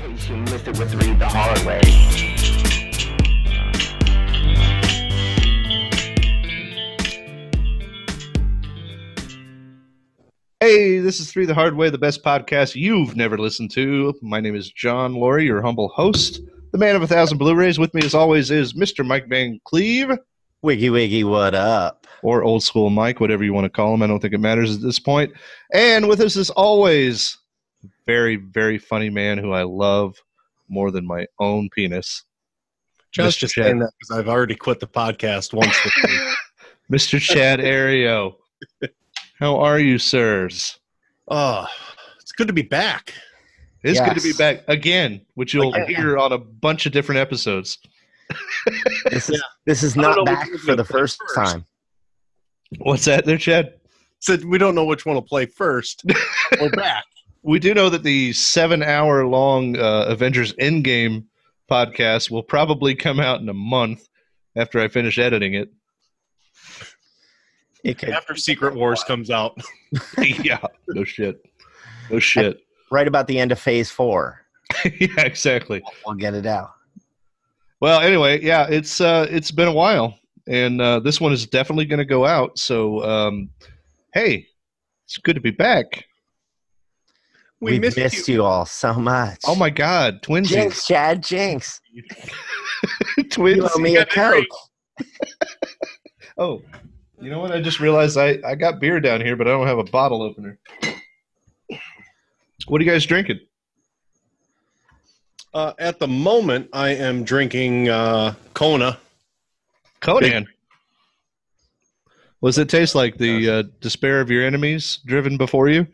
case you missed it with Read the Hard Way. Hey, this is Three the Hard Way, the best podcast you've never listened to. My name is John Laurie, your humble host. The man of 1,000 Blu-rays. With me, as always, is Mr. Mike Van Cleve. Wiggy Wiggy, what up? Or Old School Mike, whatever you want to call him. I don't think it matters at this point. And with us, as always, very, very funny man who I love more than my own penis. Just saying that because I've already quit the podcast once. Mr. Chad Ario. How are you, sirs? Oh, it's good to be back. It's good to be back again, which you'll hear on a bunch of different episodes. This is not back for the first time. What's that there, Chad? Said we don't know which one will play first. We're back. We do know that the 7-hour-long Avengers Endgame podcast will probably come out in a month after I finish editing it. After Secret Wars comes out. Yeah, no shit. No shit. Right about the end of Phase 4. Yeah, exactly. We'll get it out. Well, anyway, yeah, it's been a while, and this one is definitely going to go out. So, hey, it's good to be back. We missed you all so much. Oh my God, twinsies! Jinx, Chad, Jinx. Twins. You owe me a Coke. Oh, you know what? I just realized I got beer down here, but I don't have a bottle opener. What are you guys drinking? At the moment, I am drinking Kona. Conan. What does it taste like? The despair of your enemies driven before you?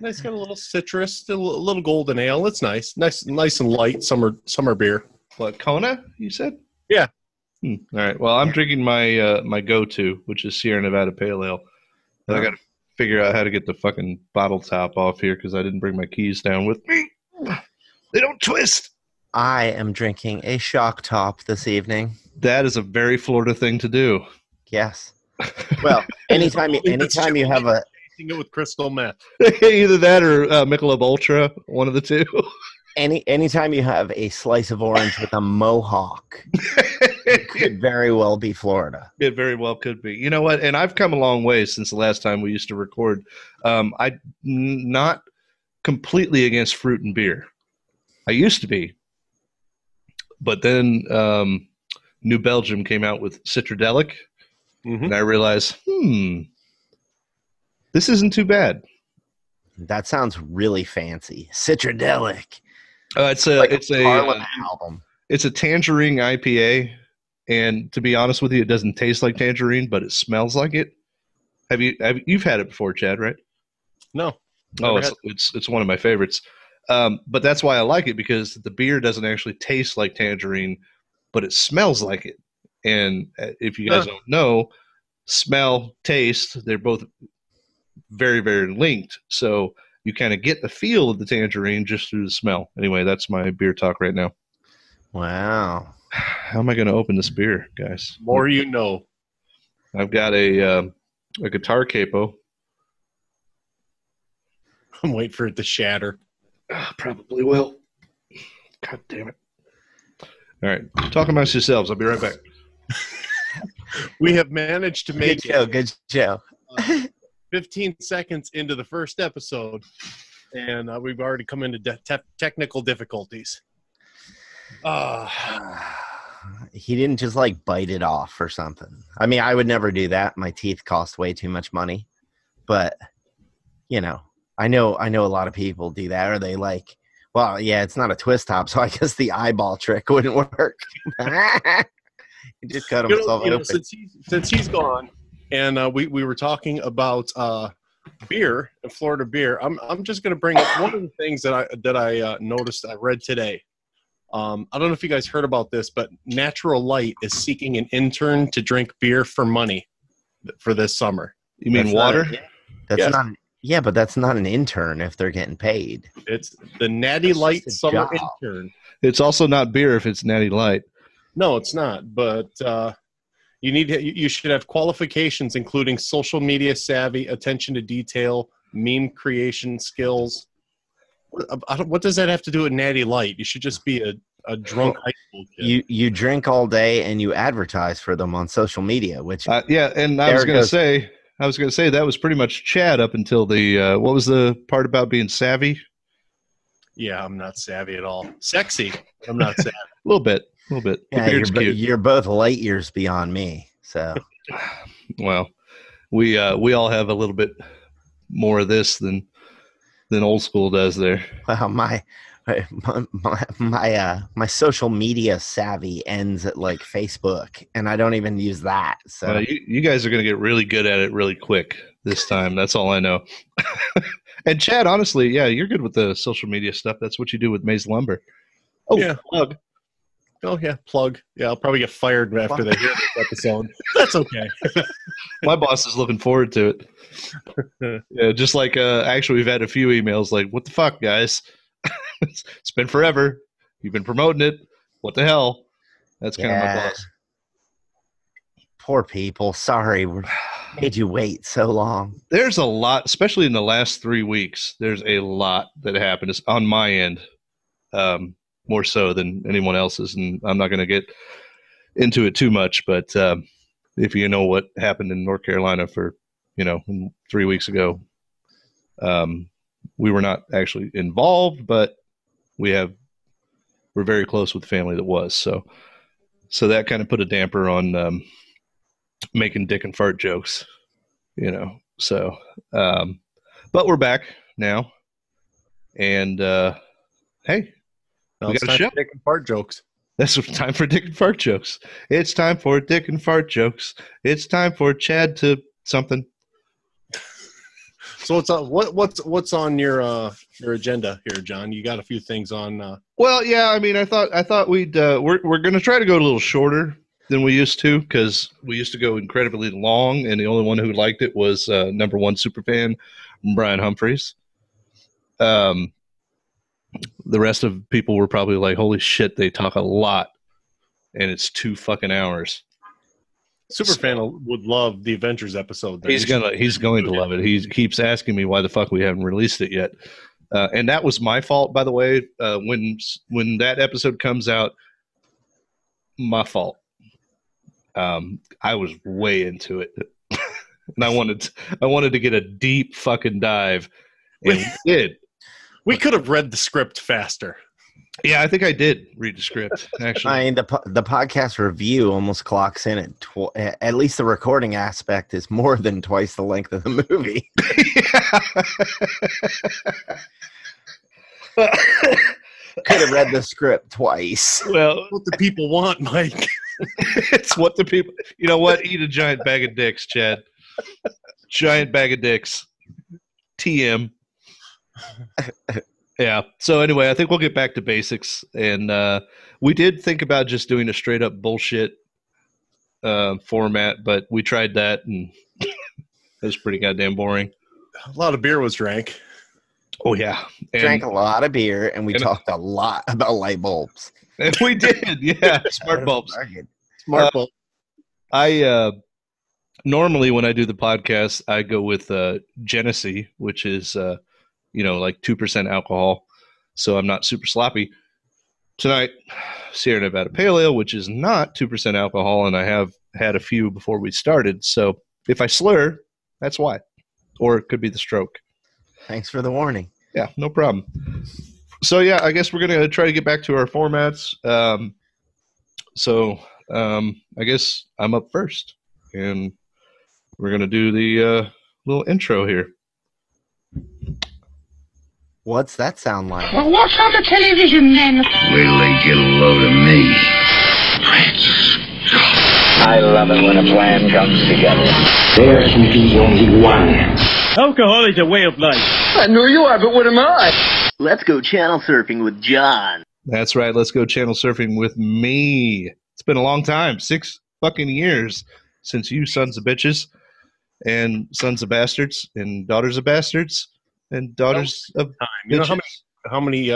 It's got a little citrus, a little golden ale. It's nice and light summer beer. What, Kona, you said? Yeah. All right. Well, I'm drinking my my go-to, which is Sierra Nevada Pale Ale. And I got to figure out how to get the fucking bottle top off here because I didn't bring my keys down with me. They don't twist. I am drinking a Shock Top this evening. That is a very Florida thing to do. Yes. Well, anytime you have a it with crystal meth. Either that or Michelob Ultra, one of the two. Anytime you have a slice of orange with a mohawk, it could very well be Florida. It very well could be. You know what? And I've come a long way since the last time we used to record. I'm not completely against fruit and beer. I used to be. But then New Belgium came out with Citradelic, and I realized, this isn't too bad. That sounds really fancy. Citradelic. It's a album. It's a tangerine IPA, and to be honest with you, it doesn't taste like tangerine, but it smells like it. You've had it before, Chad, right? No. Oh, it's one of my favorites. But that's why I like it, because the beer doesn't actually taste like tangerine, but it smells like it. And if you guys don't know, smell, taste, they're both very, very linked. So you kind of get the feel of the tangerine just through the smell. Anyway, that's my beer talk right now. Wow. How am I going to open this beer, guys? More you know. I've got a guitar capo. I'm waiting for it to shatter. Probably will. God damn it. All right. Talk amongst yourselves. I'll be right back. We have managed to make Good show. 15 seconds into the first episode, and we've already come into technical difficulties. He didn't just bite it off or something. I mean, I would never do that. My teeth cost way too much money, but I know a lot of people do that, or they it's not a twist top, so I guess the eyeball trick wouldn't work. He just cut himself open. Since he's gone, and we were talking about beer and Florida beer. I'm just going to bring up one of the things that I noticed. I read today. I don't know if you guys heard about this, but Natural Light is seeking an intern to drink beer for money for this summer. You mean water? Yeah, but that's not an intern if they're getting paid. It's the Natty Light summer intern. It's also not beer if it's Natty Light. No, it's not. But you should have qualifications including social media savvy, attention to detail, meme creation skills. What does that have to do with Natty Light? You should just be a drunk high school kid. You drink all day and you advertise for them on social media, which yeah, and I was going to say that was pretty much Chad up until the what was the part about being savvy? Yeah, I'm not savvy at all. Sexy, I'm not savvy. A little bit. The yeah, beard's cute. you're both light years beyond me. So, Well, we all have a little bit more of this than old school does there. well, my social media savvy ends at like Facebook, and I don't even use that. So you guys are going to get really good at it really quick this time. That's all I know. And Chad, honestly, yeah, you're good with the social media stuff. That's what you do with Maze Lumber. Oh, Yeah. plug. Oh yeah, plug. Yeah, I'll probably get fired after they hear this episode. That's okay. My boss is looking forward to it. Yeah, just like actually, we've had a few emails like, "What the fuck, guys? It's been forever. You've been promoting it. What the hell?" That's kind of my boss. Poor people. Sorry, we made you wait so long. There's a lot, especially in the last 3 weeks. There's a lot that happened on my end, more so than anyone else's, and I'm not going to get into it too much. But if you know what happened in North Carolina for 3 weeks ago, we were not actually involved, but we're very close with the family that was. So that kind of put a damper on making dick and fart jokes, So, but we're back now, and hey, we got a show. Dick and fart jokes. That's time for dick and fart jokes. It's time for dick and fart jokes. It's time for Chad to something. So what's on your agenda here, John? You got a few things on. Well, yeah. I mean, I thought we'd we're going to try to go a little shorter than we used to, because we used to go incredibly long, and the only one who liked it was number one superfan Brian Humphreys. The rest of people were probably like, "Holy shit, they talk a lot, and it's 2 fucking hours." Superfan would love the Avengers episode. He's going to love it. He keeps asking me why the fuck we haven't released it yet, and that was my fault, by the way. When that episode comes out, my fault. I was way into it, and I wanted to get a deep fucking dive, and we did. We could have read the script faster. Yeah, I think I did read the script, actually. I mean, the podcast review almost clocks in at least the recording aspect is more than twice the length of the movie. Could have read the script twice. Well, What the people want, Mike. it's what the people. You know what? Eat a giant bag of dicks, Chad. Giant bag of dicks. TM. Yeah. So anyway, I think we'll get back to basics, and we did think about just doing a straight up bullshit format, but we tried that, and it was pretty goddamn boring. A lot of beer was drank. Oh yeah, Drank a lot of beer, and we talked a lot about light bulbs. and we did. Yeah, smart bulbs. Smart bulb. I normally when I do the podcast, I go with Genesee, which is like 2% alcohol, so I'm not super sloppy. Tonight, Sierra Nevada Pale Ale, which is not 2% alcohol, and I have had a few before we started. So if I slur, that's why, or it could be the stroke. Thanks for the warning. Yeah, no problem. So yeah, I guess we're gonna try to get back to our formats. I guess I'm up first, and we're gonna do the little intro here. What's that sound like? Well, what's on the television then? Wait till they get a load of me. Francis. I love it when a plan comes together. There can be only one. Alcohol is a way of life. I know you are, but what am I? Let's go channel surfing with John. That's right. Let's go channel surfing with me. It's been a long time, 6 fucking years since you sons of bitches and sons of bastards and daughters of bastards and daughters of Time. You know bitches. how many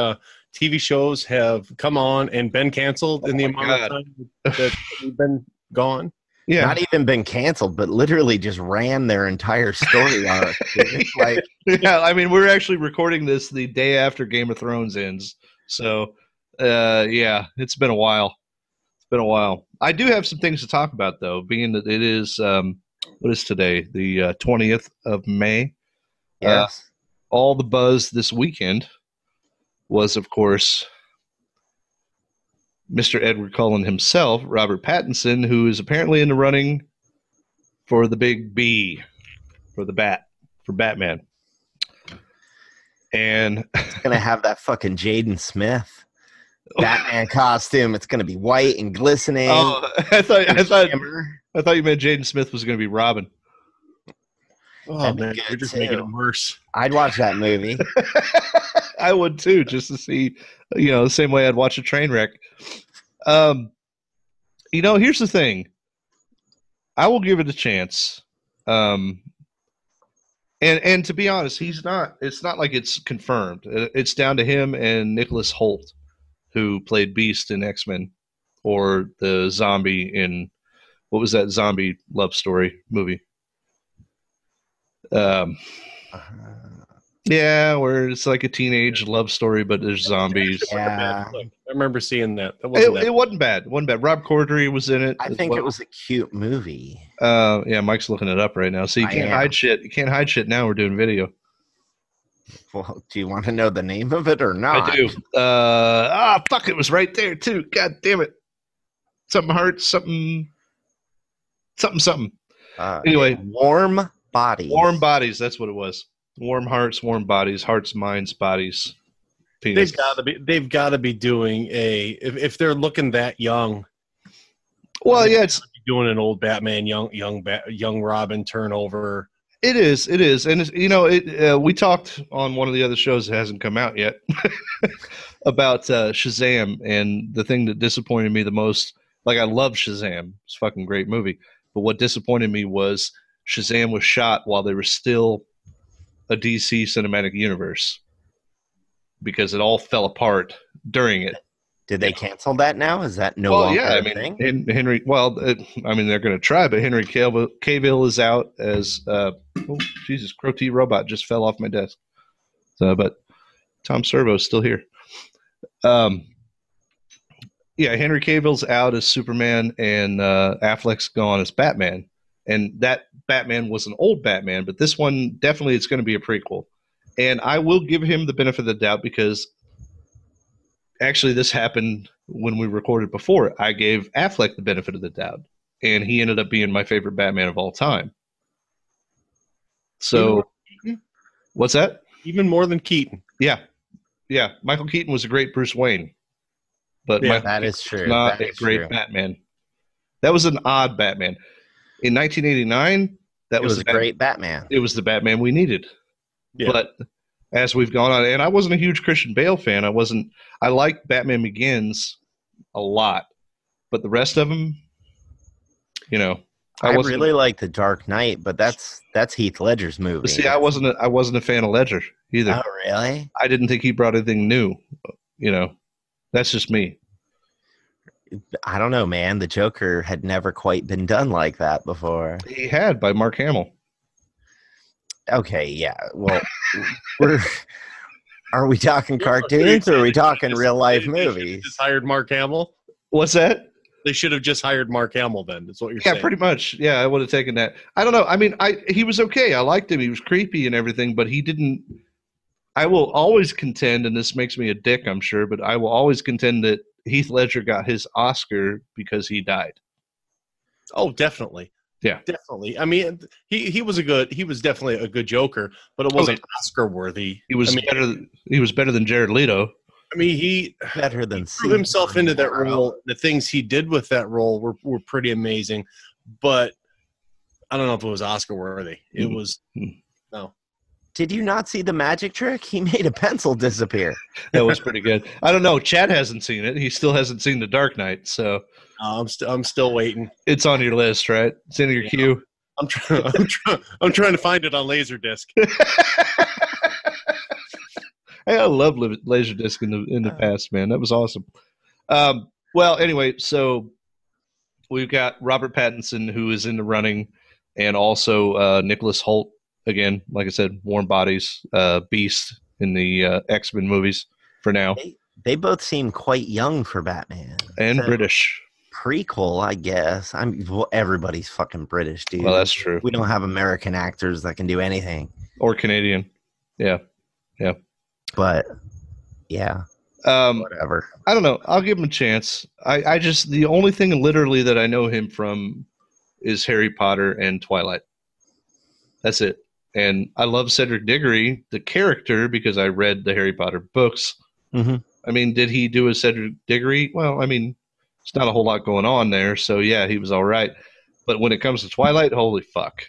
TV shows have come on and been canceled in the amount of time that we've been gone? Yeah, Not even been canceled, but literally just ran their entire story arc. It's like, yeah. I mean, we're actually recording this the day after Game of Thrones ends, so yeah, it's been a while. It's been a while. I do have some things to talk about, though, being that it is what is today, the 20th of May. yes. All the buzz this weekend was, of course, Mr. Edward Cullen himself, Robert Pattinson, who is apparently in the running for the big B, for the Bat, for Batman. And It's going to have that fucking Jaden Smith Batman costume. It's going to be white and glistening. oh, I thought Shimmer. you meant Jaden Smith was going to be Robin. Oh That'd be man, good, you're just too. making it worse. I'd watch that movie. I would too, just to see, the same way I'd watch a train wreck. Here's the thing. I will give it a chance. And to be honest, it's not like it's confirmed. It's down to him and Nicholas Hoult, who played Beast in X-Men, or the zombie in, what was that zombie love story movie? Yeah, where it's like a teenage love story, but there's zombies. Yeah. I remember seeing that. That wasn't that. It wasn't bad. It wasn't bad. Rob Corddry was in it. I as think well. it was a cute movie. Yeah, Mike's looking it up right now. So you I can't am. hide shit. You can't hide shit now. We're doing video. Well, do you want to know the name of it or not? I do. Fuck! It was right there too. God damn it! Something hearts. Something. Anyway, Warm Bodies. warm bodies. That's what it was. Warm hearts, warm bodies, hearts, minds, bodies, penis. They've got to be doing if they're looking that young. Well, yeah, it's Doing an old Batman, young Robin turnover. It is, and we talked on one of the other shows that hasn't come out yet about Shazam, and the thing that disappointed me the most, like I love Shazam, it's a fucking great movie, but what disappointed me was Shazam was shot while they were still a DC cinematic universe, because it all fell apart during it. Did they cancel that now? Is that no Well, longer yeah, I a mean, thing? Henry. Well, they're going to try, but Henry Cavill is out as. Jesus, Crow T Robot just fell off my desk. So, but Tom Servo's still here. Yeah, Henry Cavill's out as Superman, and Affleck's gone as Batman. And that Batman was an old Batman, but this one definitely it's going to be a prequel. And I will give him the benefit of the doubt, because actually this happened when we recorded before. I gave Affleck the benefit of the doubt, and he ended up being my favorite Batman of all time. So, what's that? Even more than Keaton. Yeah. Michael Keaton was a great Bruce Wayne, but Yeah, Michael That Keaton is true. was not That a is great true. Batman. That was an odd Batman. In 1989, that It was the a great Batman. It was the Batman we needed. Yeah. But as we've gone on, and I wasn't a huge Christian Bale fan. I liked Batman Begins a lot, but the rest of them, I wasn't. really like The Dark Knight, but that's Heath Ledger's movie. See, I wasn't a fan of Ledger either. Oh, really? I didn't think he brought anything new. That's just me. I don't know, man. The Joker had never quite been done like that before. He had by Mark Hamill. Okay, yeah. Well, are we talking cartoons or are we talking real life They movies? just hired Mark Hamill. What's that? They should have just hired Mark Hamill then. That's what you're Yeah, saying. pretty much. Yeah, I would have taken that. I don't know. I mean, he was okay. I liked him. He was creepy and everything, but he didn't. I will always contend, and this makes me a dick, I'm sure, but I will always contend that Heath Ledger got his Oscar because he died. Oh, definitely. Yeah. Definitely. I mean, he was definitely a good Joker, but it wasn't Oscar worthy. He was better than Jared Leto. I mean, he Better than threw himself into that role. The things he did with that role were pretty amazing, but I don't know if it was Oscar worthy. It was no. Did you not see the magic trick? He made a pencil disappear. That was pretty good. I don't know. Chad hasn't seen it. He still hasn't seen The Dark Knight, so I'm still waiting. it's on your list, right? It's in your queue. I'm trying to find it on Laserdisc. I love Laserdisc in the past, man. That was awesome. Well, anyway, so we've got Robert Pattinson, who is in the running, and also Nicholas Hoult, again, like I said, Warm Bodies, Beast in the X-Men movies for now. They both seem quite young for Batman. And So, British. prequel, I guess. Well, everybody's fucking British, dude. Well, that's true. We don't have American actors that can do anything. Or Canadian. Yeah. But yeah, whatever. I don't know. I'll give him a chance. I just, the only thing literally that I know him from is Harry Potter and Twilight. That's it. And I love Cedric Diggory, the character, because I read the Harry Potter books. Mm-hmm. I mean, did he do a Cedric Diggory? Well, I mean, it's not a whole lot going on there. So, yeah, he was all right. But when it comes to Twilight, holy fuck.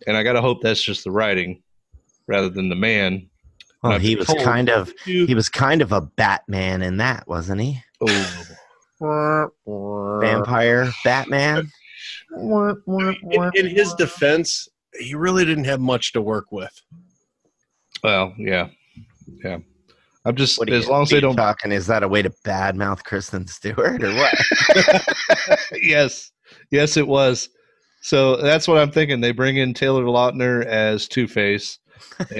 And I got to hope that's just the writing rather than the man. Well, he was kind of a Batman in that, wasn't he? Oh, Vampire Batman. In his defense, he really didn't have much to work with. well, yeah. I'm just, What are you- as long as they don't. talking, is that a way to badmouth Kristen Stewart or what? Yes, it was. So that's what I'm thinking. They bring in Taylor Lautner as Two-Face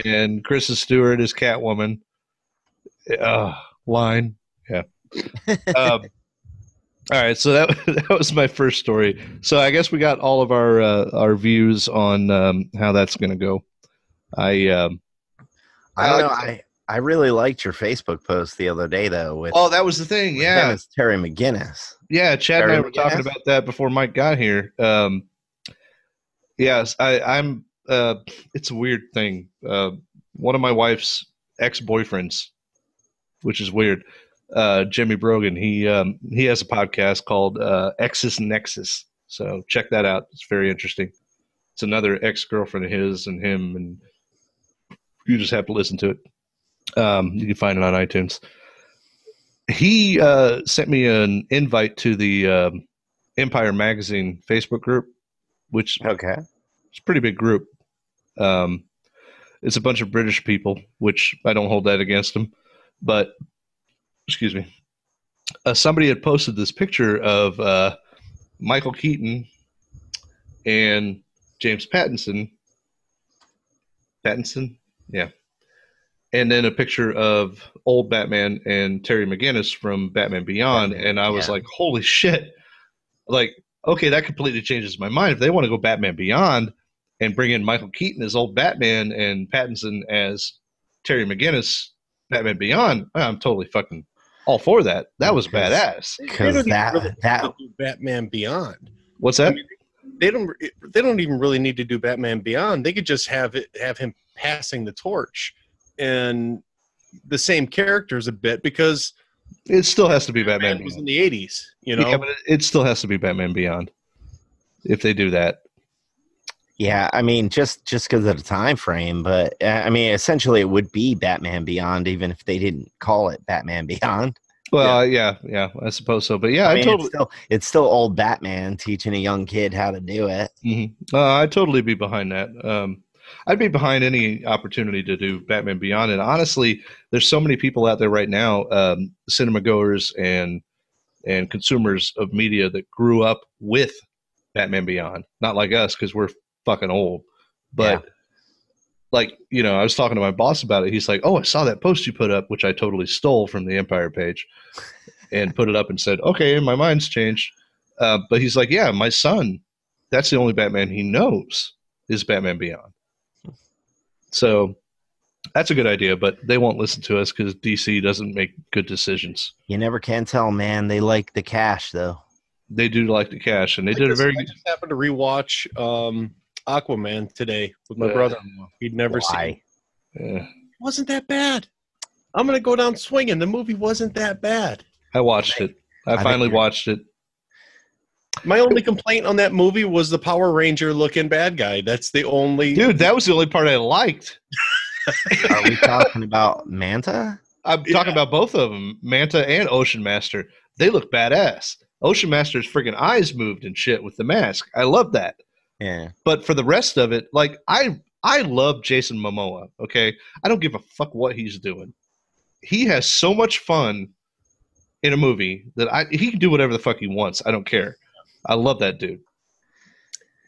and Kristen Stewart as Catwoman. Line. Yeah. All right, so that was my first story. So I guess we got all of our views on how that's going to go. I don't know. I really liked your Facebook post the other day, though. With Oh, that was the thing. Yeah. it's Terry McGinnis. Yeah, Chad and I Terry were talking McGinnis? about that before Mike got here. Yes, I'm. It's a weird thing. One of my wife's ex-boyfriends, which is weird, Jimmy Brogan. He has a podcast called Exes Nexus. So check that out. It's very interesting. It's another ex-girlfriend of his and him, and you just have to listen to it. You can find it on iTunes. He sent me an invite to the Empire Magazine Facebook group, which Okay. is a pretty big group. It's a bunch of British people, which I don't hold that against them. But, excuse me, somebody had posted this picture of Michael Keaton and James Pattinson. Yeah. And then a picture of old Batman and Terry McGinnis from Batman Beyond. And I was like, holy shit. Like, okay, that completely changes my mind. If they want to go Batman Beyond and bring in Michael Keaton as old Batman and Pattinson as Terry McGinnis, Batman Beyond, I'm totally fucking all for that. That was badass. Because They don't that even that really do Batman Beyond. What's that? They don't even really need to do Batman Beyond. They could just have him passing the torch and the same characters a bit, because It still has to be Batman was in Beyond. the 80s, you know. Yeah, but it still has to be Batman Beyond if they do that. Yeah, I mean, just because of the time frame, but I mean, essentially, it would be Batman Beyond, even if they didn't call it Batman Beyond. Well, yeah, I suppose so. But yeah, I I mean, totally, it's still old Batman teaching a young kid how to do it. I'd totally be behind that. I'd be behind any opportunity to do Batman Beyond. And honestly, there's so many people out there right now, cinema goers and consumers of media that grew up with Batman Beyond. Not like us, because we're fucking old. But like, you know, I was talking to my boss about it. He's like, "Oh, I saw that post you put up," which I totally stole from the Empire page and put it up and said, "Okay, my mind's changed." But he's like, "Yeah, my son, that's the only Batman he knows is Batman Beyond." So that's a good idea, but they won't listen to us because DC doesn't make good decisions. You never can tell, man. They like the cash, though. They do like the cash, and they did a very I good. just happened to rewatch Aquaman today with my brother-in-law. He'd never seen it. Yeah. Wasn't that bad. I'm going to go down swinging. The movie wasn't that bad. I watched it. I finally watched it. My only complaint on that movie was the Power Ranger looking bad guy. That's the only... Dude, that was the only part I liked. Are we talking about Manta? I'm talking about both of them, Manta and Ocean Master. They look badass. Ocean Master's freaking eyes moved and shit with the mask. I love that. Yeah. But for the rest of it, like I love Jason Momoa, okay? I don't give a fuck what he's doing. He has so much fun in a movie that he can do whatever the fuck he wants. I don't care. I love that dude.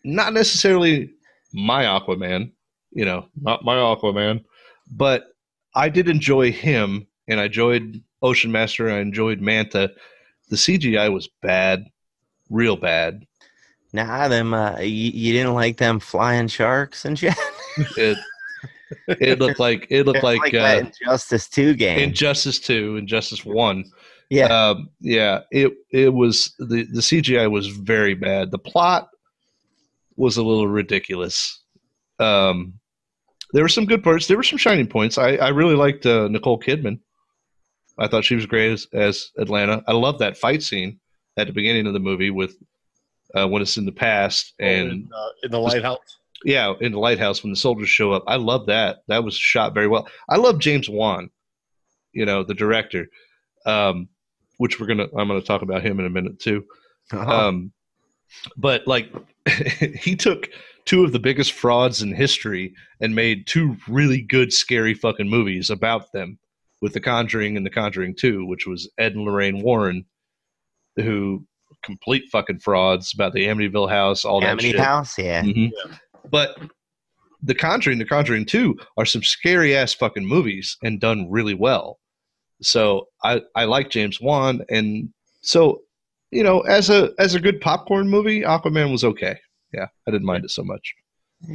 Not necessarily my Aquaman, not my Aquaman, but I did enjoy him, and I enjoyed Ocean Master. I enjoyed Manta. The CGI was bad, real bad. Nah, you didn't like them flying sharks and shit. It looked like that Injustice 2 game. Injustice 2, Injustice 1. Yeah. It was the CGI was very bad. The plot was a little ridiculous. There were some good parts. There were some shining points. I really liked Nicole Kidman. I thought she was great as Atlanta. I love that fight scene at the beginning of the movie with when it's in the past and in the lighthouse. Yeah, in the lighthouse when the soldiers show up. I love that. That was shot very well. I love James Wan, the director, which I'm gonna talk about him in a minute too. Uh-huh. But like, he took two of the biggest frauds in history and made two really good, scary fucking movies about them, with The Conjuring and The Conjuring 2, which was Ed and Lorraine Warren, who complete fucking frauds about the Amityville house, all that shit. Amity House, yeah. Mm-hmm. Yeah. But The Conjuring 2 are some scary ass fucking movies and done really well. So I like James Wan, and so as a good popcorn movie, Aquaman was okay. Yeah, I didn't mind it so much.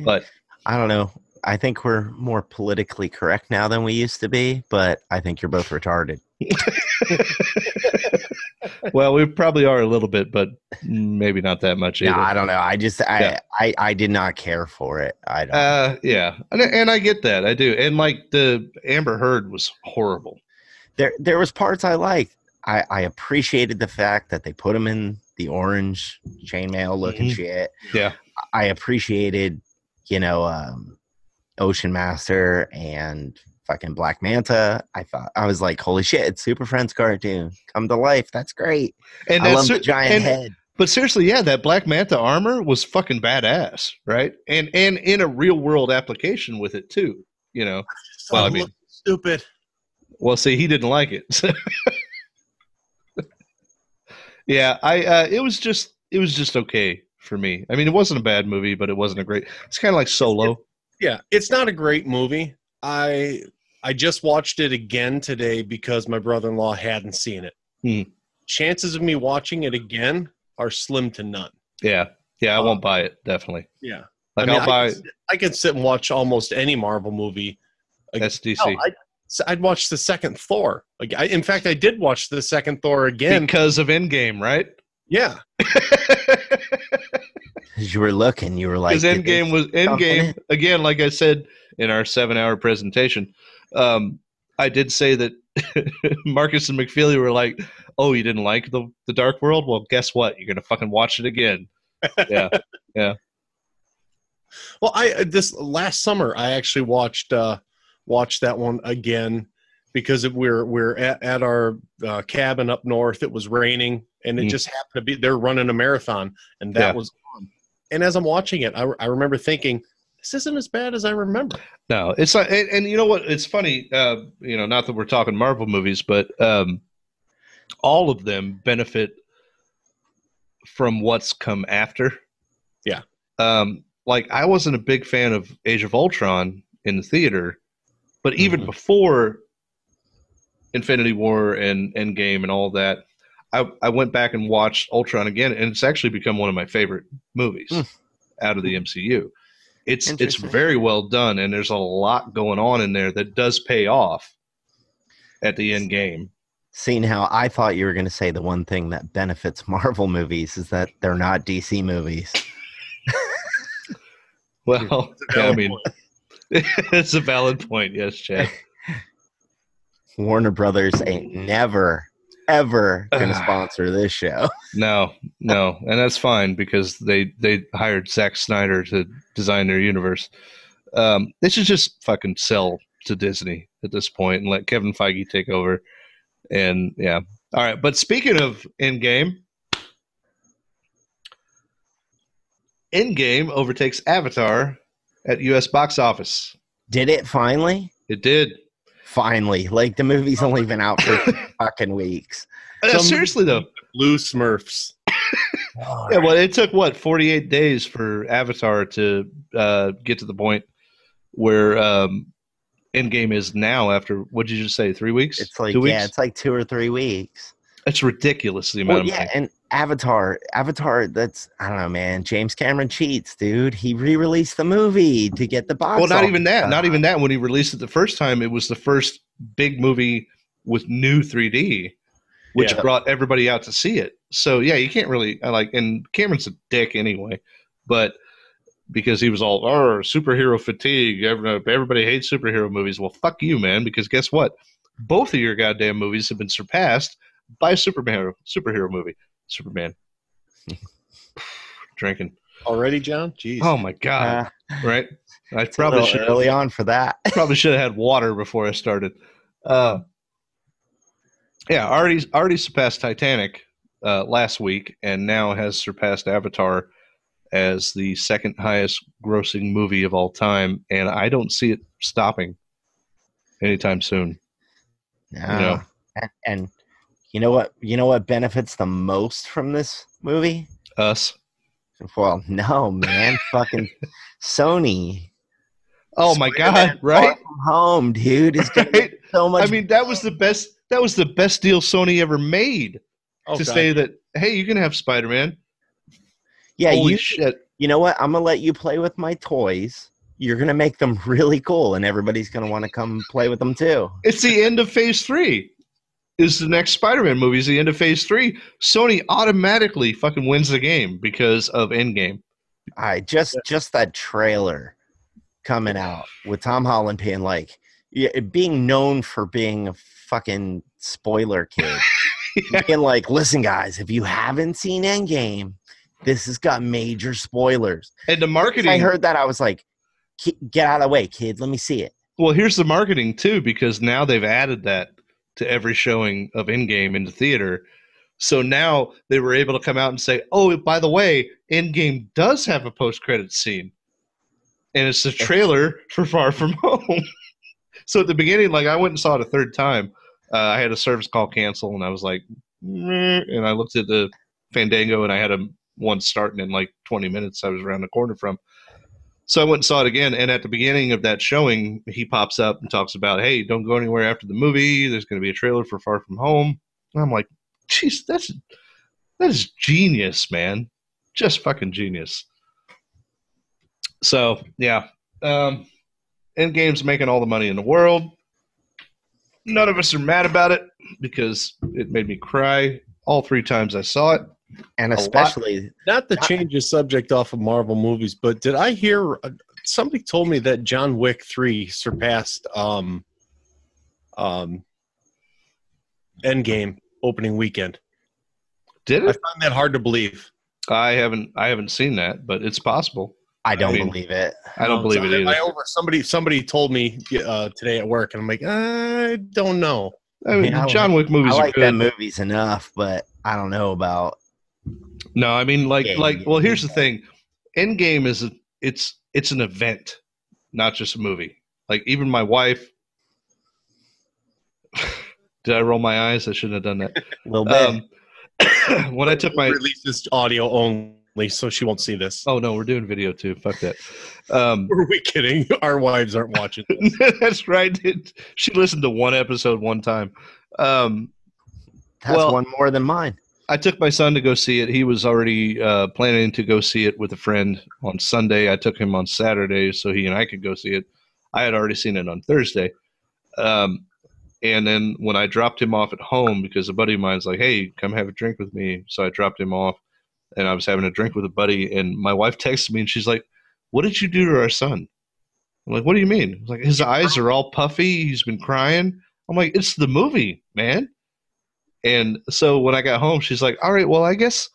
But I don't know. I think we're more politically correct now than we used to be, but I think you're both retarded. Well, we probably are a little bit, but maybe not that much either. No, I don't know. I did not care for it. I don't. Yeah, and I get that. I do. And like the Amber Heard was horrible. There was parts I liked. I appreciated the fact that they put him in the orange chainmail looking shit. Yeah. I appreciated, Ocean Master and fucking Black Manta. I was like, holy shit, it's Super Friends cartoon come to life. That's great. And I love the giant head. But seriously, yeah, that Black Manta armor was fucking badass, right? And in a real world application with it too, Well, I mean, stupid. Well, see, he didn't like it. Yeah, it was just okay for me. I mean, it wasn't a bad movie, but it wasn't a great. It's kind of like Solo. Yeah, it's not a great movie. I just watched it again today because my brother-in-law hadn't seen it. Chances of me watching it again are slim to none. Yeah, I won't buy it, definitely. Yeah. Like I can sit and watch almost any Marvel movie. That's DC. No, I'd watch the second Thor. In fact, I did watch the second Thor again. Because of Endgame, right? Yeah. As you were looking, you were like... Because Endgame, again, like I said in our 7-hour presentation, I did say that Marcus and McFeely were like, oh, you didn't like the Dark World? Well, guess what? You're going to fucking watch it again. Yeah, yeah. Well, this last summer, I actually watched that one again because we're at our cabin up north. It was raining, and it just happened to be they're running a marathon, and that was on. And as I'm watching it, I remember thinking, this isn't as bad as I remember. No, it's not. And you know what? It's funny. Not that we're talking Marvel movies, but all of them benefit from what's come after. Yeah. Like I wasn't a big fan of Age of Ultron in the theater. But even before Infinity War and Endgame and all that, I went back and watched Ultron again, and it's actually become one of my favorite movies out of the MCU. It's very well done, and there's a lot going on in there that does pay off at the end game. Seeing how I thought you were going to say the one thing that benefits Marvel movies is that they're not DC movies. Well, yeah, I mean... It's a valid point, yes, Chad. Warner Brothers ain't never, ever going to sponsor this show. No, and that's fine because they hired Zack Snyder to design their universe. They should just fucking sell to Disney at this point and let Kevin Feige take over. And yeah, all right. But speaking of Endgame, Endgame overtakes Avatar at U.S. box office. Did it finally? It did. Finally. Like, the movie's only been out for fucking weeks. Seriously, though. Blue Smurfs. Yeah, well, it took what 48 days for Avatar to get to the point where Endgame is now. After what did you just say? 3 weeks? It's like 2 weeks? yeah, it's like 2 or 3 weeks. It's ridiculous the Well, amount of yeah, money. and Avatar. That's I don't know, man. James Cameron cheats, dude. He re-released the movie to get the box. Well, not office even that. stuff. Not even that. When he released it the first time, it was the first big movie with new 3D, which Yeah. brought everybody out to see it. So yeah, you can't really and Cameron's a dick anyway, but because he was all superhero fatigue, everybody hates superhero movies. Well, fuck you, man. Because guess what? Both of your goddamn movies have been surpassed by a superhero movie. Superman. Drinking. Already, John? Jeez. Oh my god! Right? I It's probably a little should early on for that. probably should have had water before I started. Yeah, already surpassed Titanic last week, and now has surpassed Avatar as the second highest grossing movie of all time, and I don't see it stopping anytime soon. No. And you know what? You know what benefits the most from this movie? Us. Well, no, man. Fucking Sony. Oh my god! Spider-Man Far Right? From Home, dude. Is gonna Right? make so much. I mean, that was the best. That was the best deal Sony ever made. Oh, To God. say that, hey, you can have Spider-Man. yeah, Holy shit! you know what? I'm gonna let you play with my toys. You're gonna make them really cool, and everybody's gonna want to come play with them too. It's the end of Phase 3. Is the next Spider-Man movie is the end of Phase 3. Sony automatically fucking wins the game because of Endgame. All right, just that trailer coming out with Tom Holland being like, being known for being a fucking spoiler kid, being like, listen, guys, if you haven't seen Endgame, this has got major spoilers. And the marketing. I heard that, I was like, get out of the way, kid. Let me see it. Well, here's the marketing too, because now they've added that to every showing of Endgame in the theater. So now they were able to come out and say, "Oh, by the way, Endgame does have a post-credit scene, and it's the trailer for Far From Home." So at the beginning, like I went and saw it a third time. I had a service call cancel, and I was like, meh, and I looked at the Fandango, and I had one starting in like 20 minutes. I was around the corner from. So I went and saw it again, and at the beginning of that showing, he pops up and talks about, "Hey, don't go anywhere after the movie. There's going to be a trailer for Far From Home." And I'm like, "Jeez, that is genius, man! Just fucking genius." So yeah, Endgame's making all the money in the world. None of us are mad about it because it made me cry all 3 times I saw it. And lot. especially, Not to change the subject off of Marvel movies, but did I hear somebody told me that John Wick 3 surpassed Endgame opening weekend? Did I it? find that hard to believe. I haven't seen that, but it's possible. I don't mean, believe it. I don't believe it either. Somebody told me today at work, and I'm like, I don't know. I mean, Yeah, John Wick I movies like are them good. movies enough, but I don't know about. No, I mean, Yeah. well, here's the thing: Endgame is it's an event, not just a movie. Like even my wife. Did I roll my eyes? I shouldn't have done that. A little bit. When I took my Release this audio only, so she won't see this. oh no, we're doing video too. Fuck that. Were we kidding? Our wives aren't watching this. That's right. She listened to one episode one time. That's well- one more than mine. I took my son to go see it. He was already planning to go see it with a friend on Sunday. I took him on Saturday so he and I could go see it. I had already seen it on Thursday. And then when I dropped him off at home, because a buddy of mine's like, "Hey, come have a drink with me." So I dropped him off, and I was having a drink with a buddy, and my wife texted me, and she's like, "What did you do to our son?" I'm like, "What do you mean?" I was like, "His eyes are all puffy. He's been crying." I'm like, "It's the movie, man." And so when I got home, she's like, "All right, well, I guess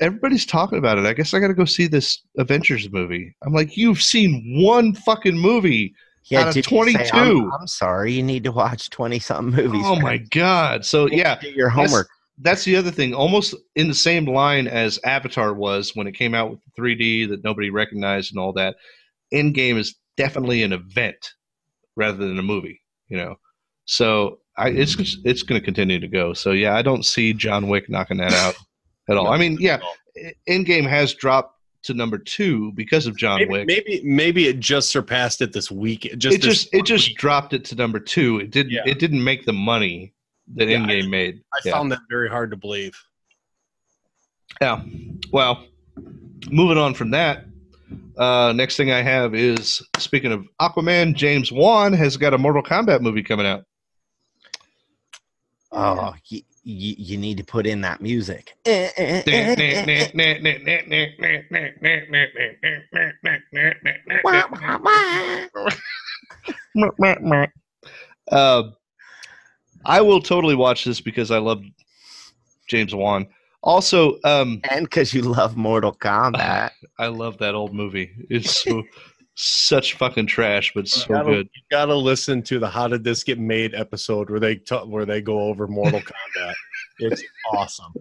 everybody's talking about it. I guess I got to go see this Avengers movie." I'm like, "You've seen one fucking movie out of did you say, 22. I'm sorry, you need to watch 20-something movies. Oh my god!" So You need yeah, to do your homework. That's the other thing. Almost in the same line as Avatar was when it came out with 3D that nobody recognized and all that. Endgame is definitely an event rather than a movie. You know, so it's going to continue to go. So yeah, I don't see John Wick knocking that out at all. No, I mean, yeah, not at all. Endgame has dropped to number 2 because of John Wick. Maybe it just surpassed it this week. It just dropped it to number 2. It didn't. Yeah. It didn't make the money that Yeah, Endgame made. I found that very hard to believe. Yeah. Well, moving on from that, next thing I have is, speaking of Aquaman, James Wan has got a Mortal Kombat movie coming out. Oh, you need to put in that music. I will totally watch this because I love James Wan. Also, And because you love Mortal Kombat. I love that old movie. It's such fucking trash, but so good. You gotta listen to the "How Did This Get Made" episode where they go over Mortal Kombat. It's awesome.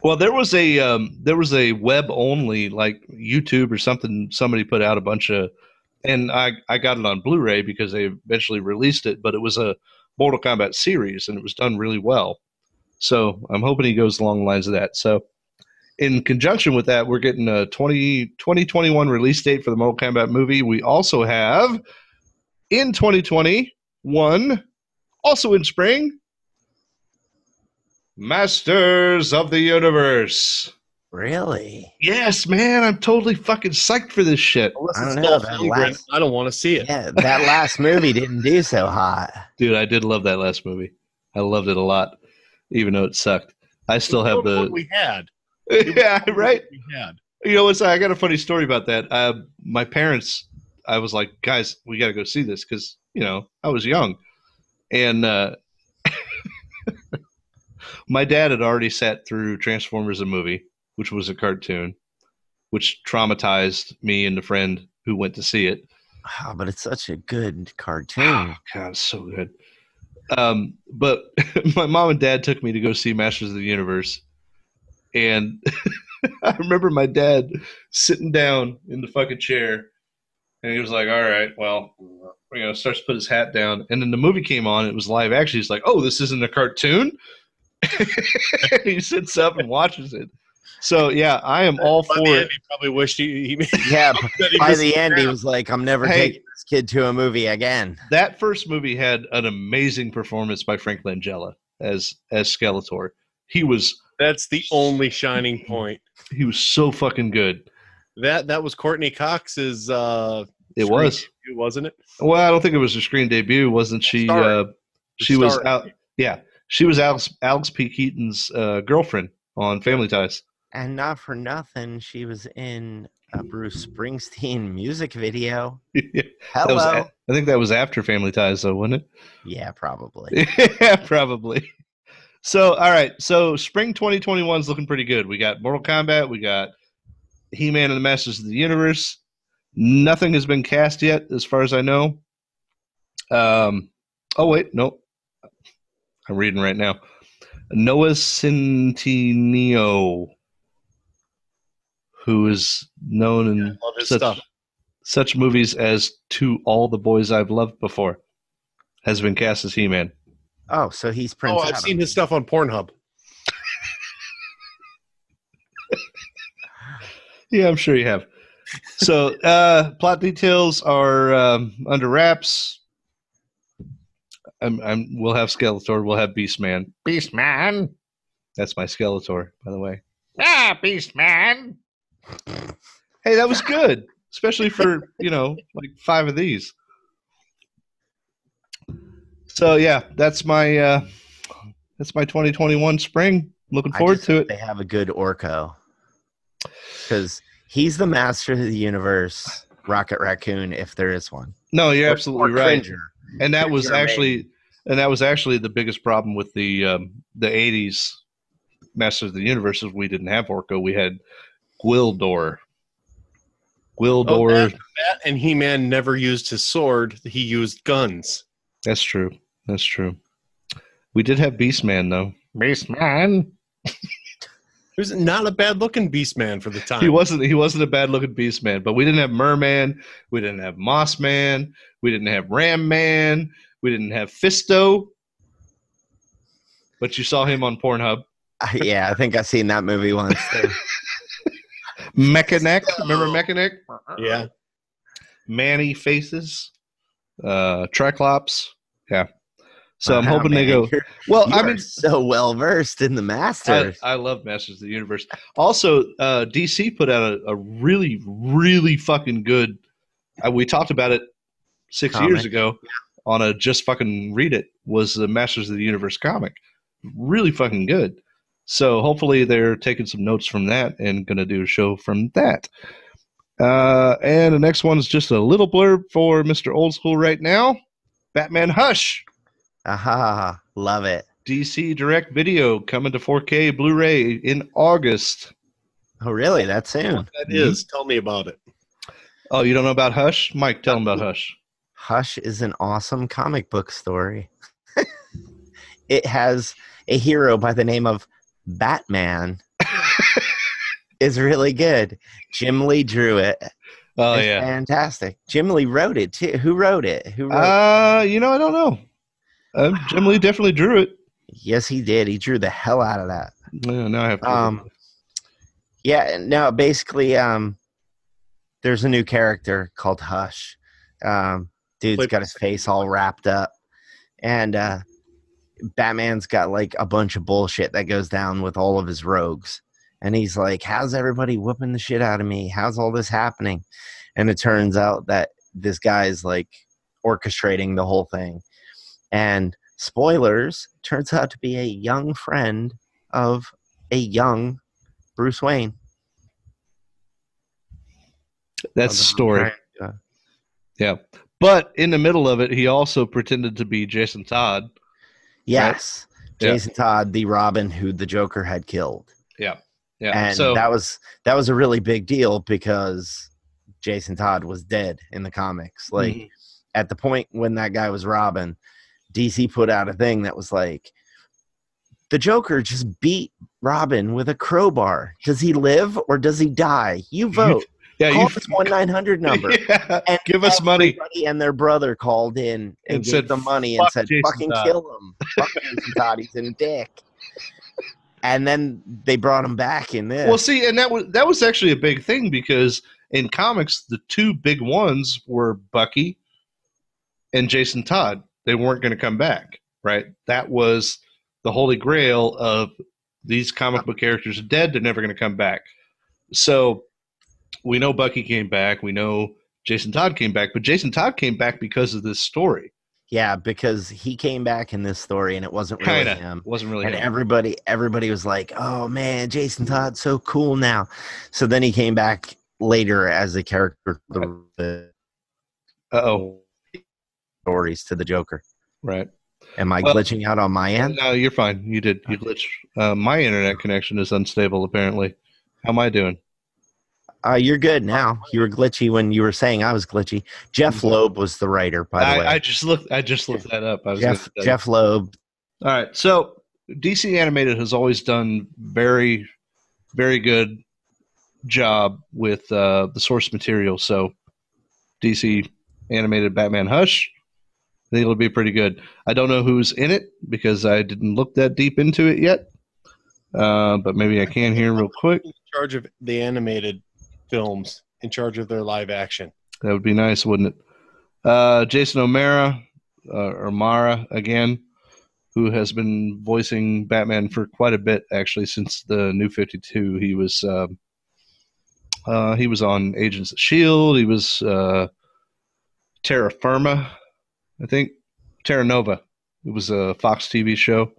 Well, there was a web only, like YouTube or something. Somebody put out a bunch of, and I got it on Blu-ray because they eventually released it. But it was a Mortal Kombat series, and it was done really well. So I'm hoping he goes along the lines of that. So in conjunction with that, we're getting a 2021 release date for the Mortal Kombat movie. We also have in 2021, also in spring, Masters of the Universe. Really? Yes, man, I'm totally fucking psyched for this shit. I don't know. I don't want to see it. Yeah, that last movie didn't do so hot. Dude, I did love that last movie. I loved it a lot, even though it sucked. I still have What we had. Yeah, right? We had. You know what's? I got a funny story about that. My parents, I was like, guys, we got to go see this because, I was young. And my dad had already sat through Transformers, a movie, which was a cartoon, which traumatized me and the friend who went to see it. Oh, but it's such a good cartoon. Oh, God, it's so good. But my mom and dad took me to go see Masters of the Universe. And I remember my dad sitting down in the fucking chair, and he was like, all right, well, starts to put his hat down. And then the movie came on. It was live action. He's like, oh, this isn't a cartoon? And he sits up and watches it. So, yeah, I am all for it. He probably wished he Yeah, by the end, he was like, I'm never taking this kid to a movie again. That first movie had an amazing performance by Frank Langella as Skeletor. That's the only shining point. He was so fucking good. That was Courtney Cox's It was. debut, wasn't it? Well, I don't think it was her screen debut, wasn't she? She was out. Yeah, she was Alex P. Keaton's girlfriend on Family Ties. And not for nothing, she was in a Bruce Springsteen music video. Yeah. Hello. I think that was after Family Ties, though, wasn't it? Yeah, probably. Yeah, probably. So, all right. So, spring 2021 is looking pretty good. We got Mortal Kombat. We got He-Man and the Masters of the Universe. Nothing has been cast yet, as far as I know. Oh, wait. Nope. I'm reading right now. Noah Centineo, who is known in such movies as To All the Boys I've Loved Before, has been cast as He-Man. Oh, so he's Prince I've Adam. seen his stuff on Pornhub. Yeah, I'm sure you have. So, plot details are under wraps. We'll have Skeletor. We'll have Beastman. Beastman. That's my Skeletor, by the way. Ah, Beastman. Hey, that was good, especially for like 5 of these. So yeah, that's my 2021 spring. Looking forward to it. They have a good Orko because he's the master of the universe, Rocket Raccoon, if there is one. No, you're absolutely right. Cringer. And that was actually the biggest problem with the 80s Masters of the Universe is we didn't have Orko. We had Gwildor. That and He-Man never used his sword. He used guns. That's true. We did have Beastman, though. Beastman. He was not a bad-looking Beastman for the time. He wasn't a bad-looking Beastman, but we didn't have Merman. We didn't have Mossman. We didn't have Ram Man. We didn't have Fisto. But you saw him on Pornhub. Yeah, I think I've seen that movie once. Too. Mechanic. Remember Mechanic? Yeah. Manny Faces. Triclops. Yeah. So I'm Wow, hoping they man, go. Well, you I are mean, so well versed in the Masters. I love Masters of the Universe. Also, DC put out a really, really fucking good. We talked about it 6 years Comic. ago on a Just Fucking Read It, was the Masters of the Universe comic. Really fucking good. So hopefully they're taking some notes from that and going to do a show from that. And the next one is just a little blurb for Mr. Old School right now. Batman Hush. Aha, love it. DC Direct Video coming to 4K Blu-ray in August. Oh, really? That soon? That is. Tell me about it. Oh, you don't know about Hush? Mike, tell them about Hush. Hush is an awesome comic book story. It has a hero by the name of Batman. It's really good. Jim Lee drew it. Oh, It's yeah. fantastic. Jim Lee wrote it too. Who wrote it? I don't know. Jim Lee definitely drew it. Yes, he did. He drew the hell out of that. Yeah, now I have to. Yeah, no, basically, there's a new character called Hush. Dude's got his face all wrapped up. And Batman's got like a bunch of bullshit that goes down with all of his rogues. And he's like, how's everybody whooping the shit out of me? How's all this happening? And it turns out that this guy's like orchestrating the whole thing. And spoilers, turns out to be a young friend of a young Bruce Wayne. That's the story. Yeah. But in the middle of it, he also pretended to be Jason Todd. Yes. Right? Yeah. Jason Todd, the Robin who the Joker had killed. Yeah. Yeah. And so that was a really big deal because Jason Todd was dead in the comics. Like at the point when that guy was Robin, DC put out a thing that was like, the Joker just beat Robin with a crowbar. Does he live or does he die? You vote. Call this 1-900 number. Yeah, and give us money. Everybody and their brother called in and gave said, them money and said, Jason fucking Todd. kill him. Fuck Jason Todd. He's a dick. And then they brought him back in this. Well, see, and that was actually a big thing because in comics, the two big ones were Bucky and Jason Todd. They weren't going to come back, right? That was the holy grail of these comic book characters are dead. They're never going to come back. So we know Bucky came back. We know Jason Todd came back. But Jason Todd came back because of this story. Yeah, because he came back in this story and it wasn't really Kinda. him. Wasn't really And him. everybody was like, oh man, Jason Todd's so cool now. So then he came back later as a character for the Uh-oh. stories to the Joker. Right. Am I glitching out on my end? No, you're fine. You did. You glitched. My internet connection is unstable, apparently. How am I doing? You're good now. You were glitchy when you were saying I was glitchy. Jeff Loeb was the writer, by the way. I just looked that up. I was Jeff Loeb. All right. So DC Animated has always done very, very good job with the source material. So DC Animated Batman Hush, I think it'll be pretty good. I don't know who's in it because I didn't look that deep into it yet. But maybe I can here real quick. In charge of the animated films, in charge of their live action. That would be nice, wouldn't it? Jason O'Mara, or Mara again, who has been voicing Batman for quite a bit, actually, since the New 52. He was on Agents of S.H.I.E.L.D. He was Terra Firma, I think. Terra Nova. It was a Fox TV show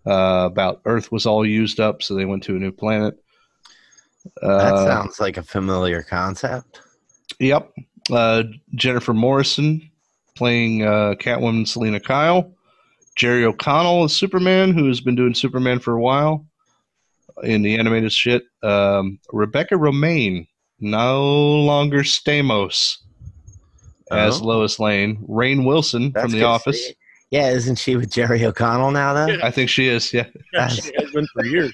about Earth was all used up, so they went to a new planet. That sounds like a familiar concept. Yep. Jennifer Morrison playing Catwoman Selena Kyle. Jerry O'Connell is Superman, who has been doing Superman for a while in the animated shit. Rebecca Romaine, no longer Stamos, as Lois Lane. Rainn Wilson from The Office. Yeah, isn't she with Jerry O'Connell now, though? I think she is, yeah. She has been for years.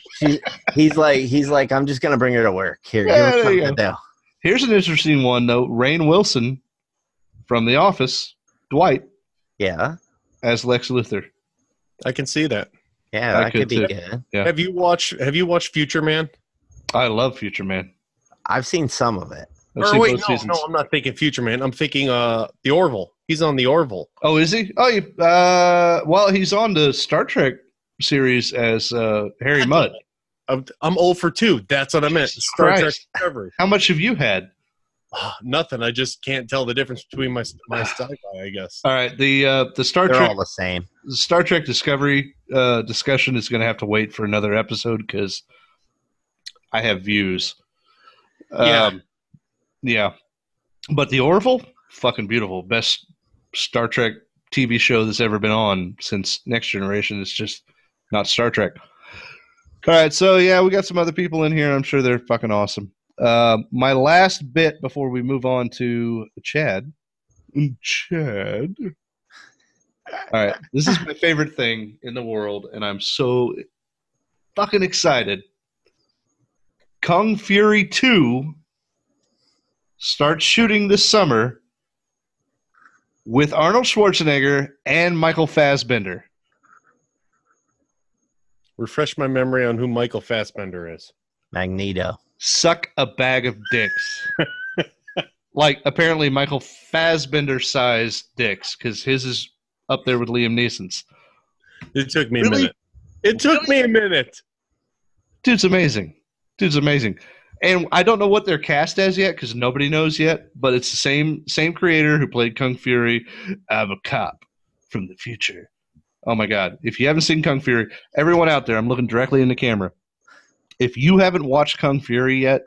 He's like, I'm just going to bring her to work. Here, Yeah, give her there you something to do. Here's an interesting one, though. Rainn Wilson from The Office, Dwight, Yeah. as Lex Luthor. I can see that. Yeah, I that could could be too. good. Yeah. Have you watched Future Man? I love Future Man. I've seen some of it. I've Or seen wait, both no, seasons. I'm not thinking Future Man. I'm thinking the Orville. He's on the Orville. Oh, is he? Oh, well, he's on the Star Trek series as Harry Mudd. I'm old for two. That's what I meant. Jesus Star Trek Christ. Discovery. How much have you had? Nothing. I just can't tell the difference between my sci-fi, I guess. All right, the Star They're Trek all the same. the Star Trek Discovery discussion is going to have to wait for another episode because I have views. Yeah. But the Orville, fucking beautiful. Best Star Trek TV show that's ever been on since Next Generation. It's just not Star Trek. All right, so yeah, we got some other people in here. I'm sure they're fucking awesome. My last bit before we move on to Chad. Chad. All right, this is my favorite thing in the world, and I'm so fucking excited. Kung Fury 2 starts shooting this summer with Arnold Schwarzenegger and Michael Fassbender. Refresh my memory on who Michael Fassbender is. Magneto. Suck a bag of dicks. Like, apparently Michael Fassbender-sized dicks, because his is up there with Liam Neeson's. It took me Really? a minute. It took me a minute. Dude's amazing. And I don't know what they're cast as yet, because nobody knows yet, but it's the same creator who played Kung Fury. I'm a cop from the future. Oh my God. If you haven't seen Kung Fury, everyone out there, I'm looking directly in the camera. If you haven't watched Kung Fury yet,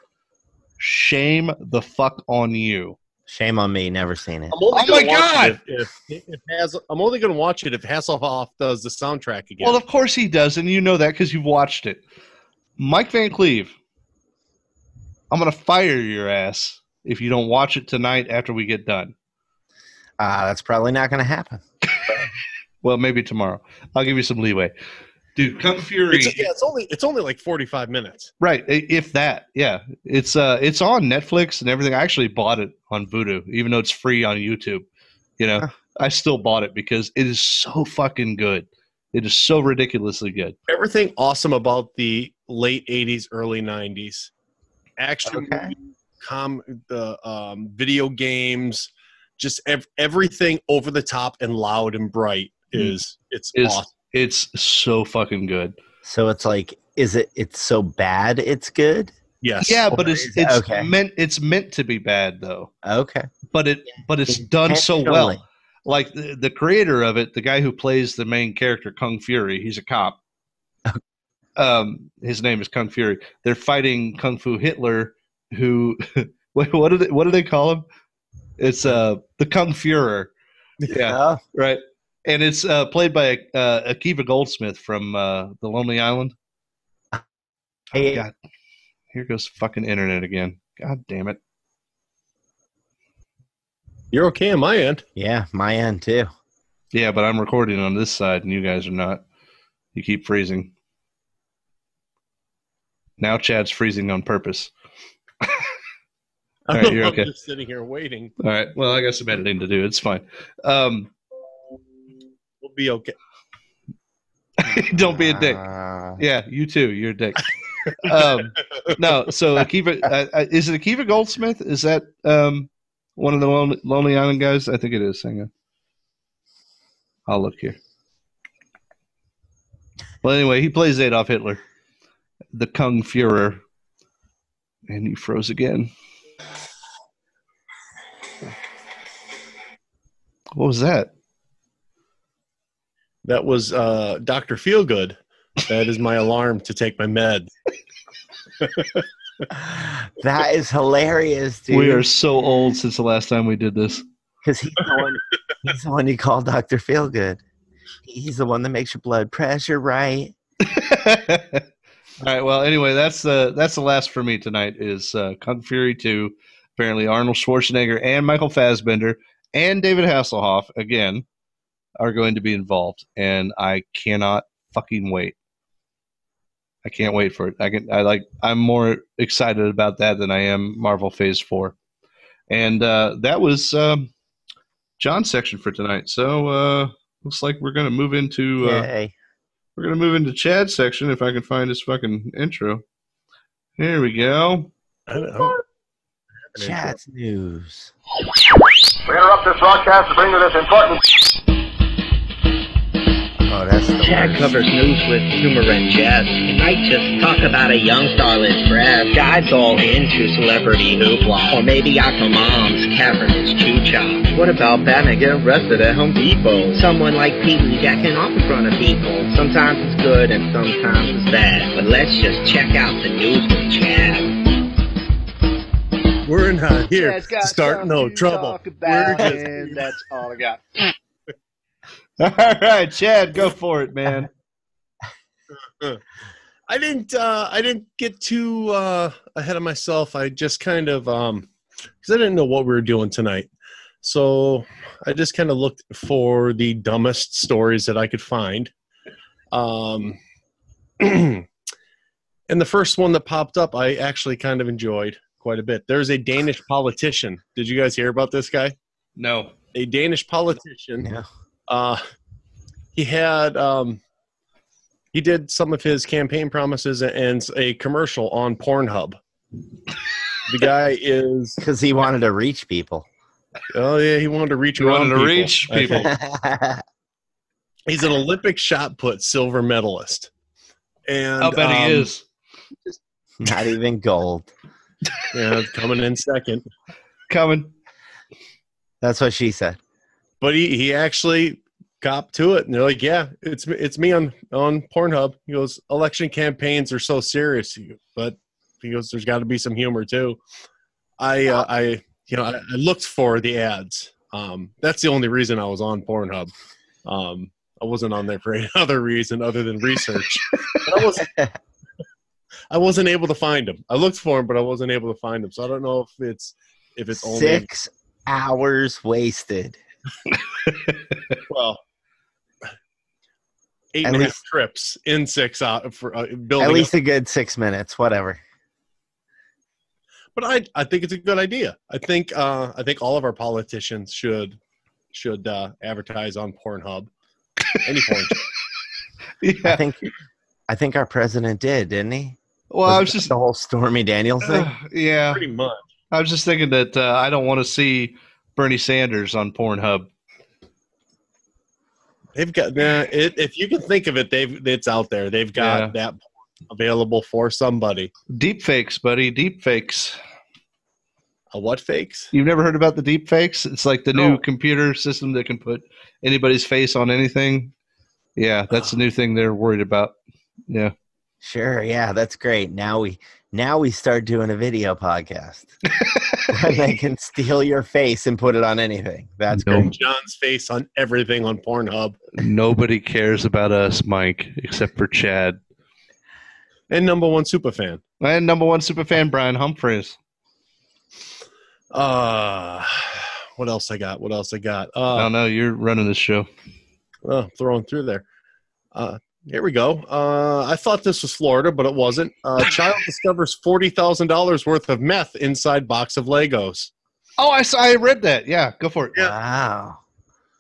shame the fuck on you. Shame on me. Never seen it. I'm only Oh gonna my watch God! it I'm only going to watch it if Hasselhoff does the soundtrack again. Well, of course he does, and you know that because you've watched it. Mike Van Cleve, I'm going to fire your ass if you don't watch it tonight after we get done. That's probably not going to happen. Well, maybe tomorrow. I'll give you some leeway. Dude, Kung Fury. it's only like 45 minutes. Right, if that. Yeah. It's on Netflix and everything. I actually bought it on Vudu, even though it's free on YouTube. You know, I still bought it because it is so fucking good. It is so ridiculously good. Everything awesome about the late 80s, early 90s. Action movies, video games, just everything over the top and loud and bright it's awesome. It's so fucking good. So it's like, it's so bad it's good? Yes. Yeah, but it's okay. meant to be bad though. Okay. But it's done so Intentionally. well. Like the creator of it, the guy who plays the main character, Kung Fury, he's a cop. His name is Kung Fury. They're fighting Kung Fu Hitler, who wait, what do they call him? It's the Kung Führer. Yeah, Oh, right. And it's played by Akiva Goldsmith from The Lonely Island. hey, God, here goes fucking internet again. God damn it. You're okay on my end. yeah, my end too. Yeah, but I'm recording on this side and you guys are not. You keep freezing. Now Chad's freezing on purpose. All right, you're okay. I'm just sitting here waiting. All right. Well, I got some editing to do. It's fine. We'll be okay. Don't be a dick. Yeah, you too. You're a dick. No, so Akiva, is it Akiva Goldsmith? Is that one of the Lonely Island guys? I think it is. Hang on. I'll look here. Well, anyway, he plays Adolf Hitler, the Kung Führer, and he froze again. What was that? That was Dr. Feelgood. That is my alarm to take my meds. That is hilarious, dude. We are so old since the last time we did this. Because he's the one you call Dr. Feelgood. He's the one that makes your blood pressure right. All right. Well, anyway, that's the last for me tonight. Is Kung Fury 2. Apparently, Arnold Schwarzenegger and Michael Fassbender and David Hasselhoff again are going to be involved, and I cannot fucking wait. I can't wait for it. I'm more excited about that than I am Marvel Phase 4. And that was John's section for tonight. So looks like we're going to move into Yay. We're going to move into Chad's section if I can find his fucking intro. Here we go. I don't know. Chat's news. We interrupt this broadcast to bring you this important. Oh, that's the Chad worst. covers news with humor and jest. He might just talk about a young starlet press. Guys all into celebrity hoopla. Or maybe Aquamom's cavernous choo-chop. What about Batman getting arrested at Home Depot? Someone like Pee Wee jacking off in front of people. Sometimes it's good and sometimes it's bad. But let's just check out the news with Chad. We're not here Chad's got to start no something to trouble. talk about, We're and that's all I got. All right, Chad, go for it, man. I didn't get too ahead of myself. I just kind of because I didn't know what we were doing tonight, so I just kind of looked for the dumbest stories that I could find. And the first one that popped up, I actually kind of enjoyed quite a bit. There's a Danish politician. Did you guys hear about this guy? No. A Danish politician. Yeah. He had he did some of his campaign promises and a commercial on Pornhub. The guy is Because he wanted to reach people. oh yeah, he wanted to reach He around wanted to people, reach I people. think. He's an Olympic shot put silver medalist. And I'll bet he is. Not even gold. Yeah, coming in second. Coming. That's what she said. But he actually copped to it, and they're like, "Yeah, it's me on Pornhub." He goes, "Election campaigns are so serious," but he goes, "There's got to be some humor too." I looked for the ads. That's the only reason I was on Pornhub. I wasn't on there for any other reason other than research. But I wasn't able to find them. I looked for them, but I wasn't able to find them. So I don't know if it's only 6 hours wasted. well. 8 At and a half least- trips in 6 hours for building. At least up. a good 6 minutes, whatever. But I think it's a good idea. I think all of our politicians should advertise on Pornhub. Any porn. Yeah. I think our president did, didn't he? Well, I was Wasn't just that the whole Stormy Daniels thing. yeah. Pretty much. I was just thinking that I don't want to see Bernie Sanders on Pornhub. They've got if you can think of it, it's out there. They've got that available for somebody. Deep fakes, buddy. Deep fakes. What fakes? You've never heard about the deep fakes? It's like the new computer system that can put anybody's face on anything. Yeah, that's the new thing they're worried about. Yeah. Sure, yeah, that's great. Now we start doing a video podcast. Where they can steal your face and put it on anything. That's great. John's face on everything on Pornhub. Nobody cares about us, Mike, except for Chad. And number one superfan. And number one superfan, Brian Humphreys. What else I got? Oh, no, you're running this show. Throwing through there. Here we go. I thought this was Florida, but it wasn't. Child discovers $40,000 worth of meth inside box of Legos. Oh, I read that. Yeah, go for it. Yeah. Wow.